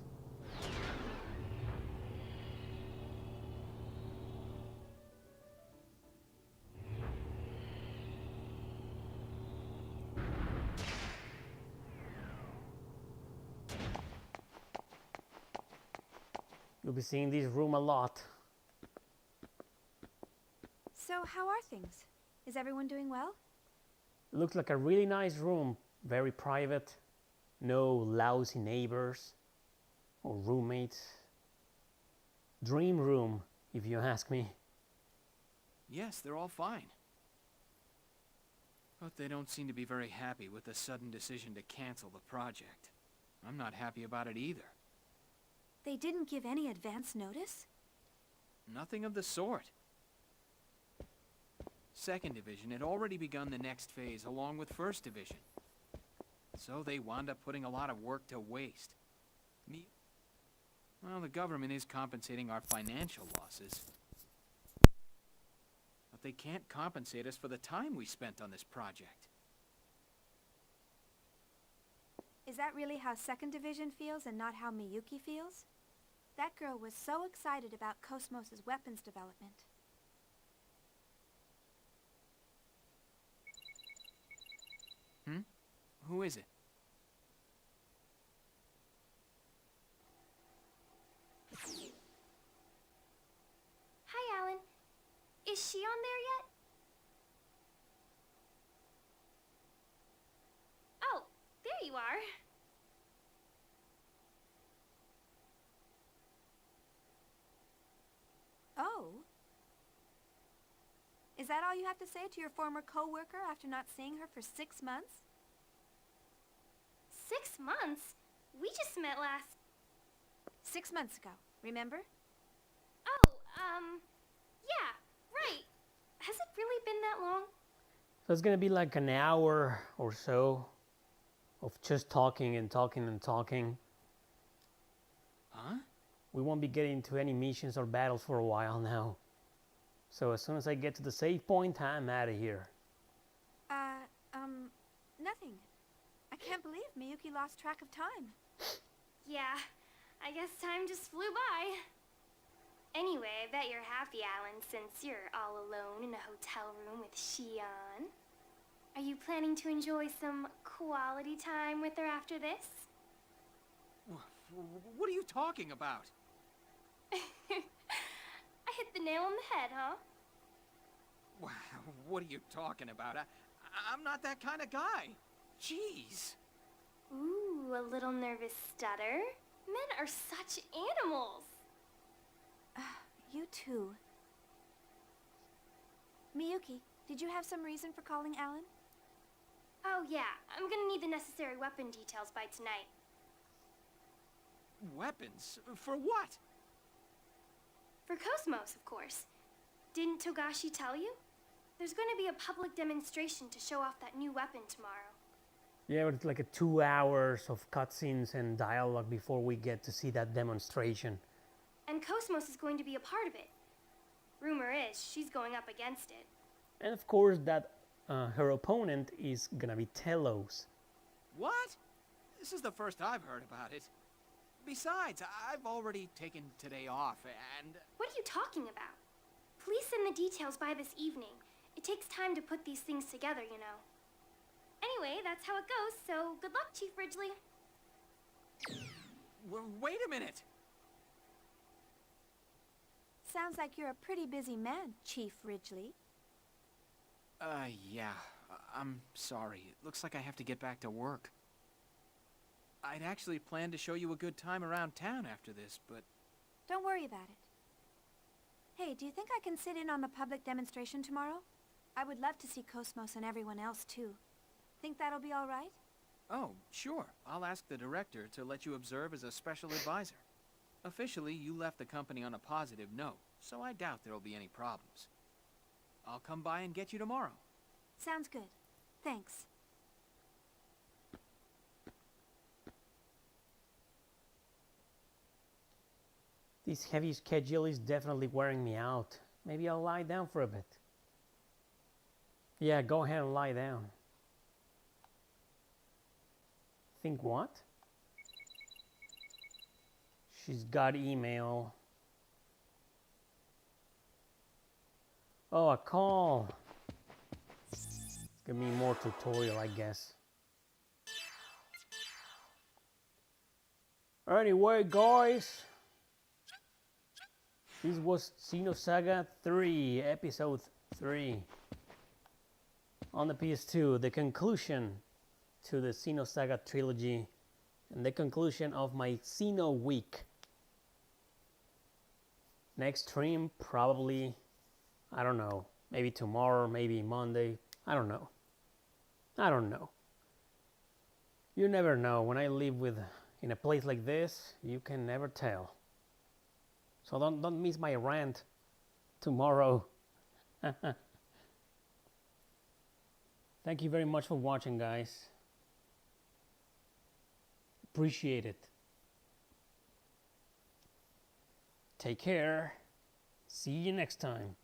You'll be seeing this room a lot. So, how are things? Is everyone doing well? It looks like a really nice room, very private, no lousy neighbors or roommates. Dream room, if you ask me. Yes, they're all fine. But they don't seem to be very happy with the sudden decision to cancel the project. I'm not happy about it either. They didn't give any advance notice? Nothing of the sort. Second Division had already begun the next phase along with First Division. So they wound up putting a lot of work to waste. Well, the government is compensating our financial losses. But they can't compensate us for the time we spent on this project. Is that really how Second Division feels and not how Miyuki feels? That girl was so excited about Cosmos' weapons development. Who is it? Hi, Alan. Is she on there yet? Oh, there you are. Oh? Is that all you have to say to your former co-worker after not seeing her for 6 months? 6 months? We just met last... 6 months ago, remember? Oh, yeah, right. Has it really been that long? So it's gonna be like an hour or so of just talking and talking and talking. Huh? We won't be getting to any missions or battles for a while now. So as soon as I get to the save point, I'm out of here. Nothing. I can't believe Miyuki lost track of time. Yeah, I guess time just flew by. Anyway, I bet you're happy, Alan, since you're all alone in a hotel room with Shion. Are you planning to enjoy some quality time with her after this? What are you talking about? I hit the nail on the head, huh? What are you talking about? I'm not that kind of guy. Jeez. Ooh, a little nervous stutter. Men are such animals. You too. Miyuki, did you have some reason for calling Alan? Oh yeah, I'm gonna need the necessary weapon details by tonight. Weapons? For what? For Cosmos, of course. Didn't Togashi tell you? There's going to be a public demonstration to show off that new weapon tomorrow. Yeah, but it's like 2 hours of cutscenes and dialogue before we get to see that demonstration. And Cosmos is going to be a part of it. Rumor is she's going up against it. And of course that her opponent is gonna be Telos. What? This is the first I've heard about it. Besides, I've already taken today off, and... What are you talking about? Please send the details by this evening. It takes time to put these things together, you know. Anyway, that's how it goes, so good luck, Chief Ridgely. Wait a minute! Sounds like you're a pretty busy man, Chief Ridgely. Yeah. I'm sorry. It looks like I have to get back to work. I'd actually planned to show you a good time around town after this, but... Don't worry about it. Hey, do you think I can sit in on the public demonstration tomorrow? I would love to see Cosmos and everyone else, too. Think that'll be all right? Oh, sure. I'll ask the director to let you observe as a special advisor. Officially, you left the company on a positive note, so I doubt there'll be any problems. I'll come by and get you tomorrow. Sounds good. Thanks. This heavy schedule is definitely wearing me out. Maybe I'll lie down for a bit. Yeah, go ahead and lie down. think what? She's got email. Oh, a call. Give me more tutorial, I guess. Anyway, guys, this was Xenosaga 3, Episode 3 on the PS2, the conclusion to the Xenosaga trilogy and the conclusion of my Xeno week. Next stream, probably, I don't know, maybe tomorrow, maybe Monday, I don't know. I don't know. You never know. When I live in a place like this, you can never tell. So don't miss my rant tomorrow. Thank you very much for watching, guys. Appreciate it. Take care. See you next time.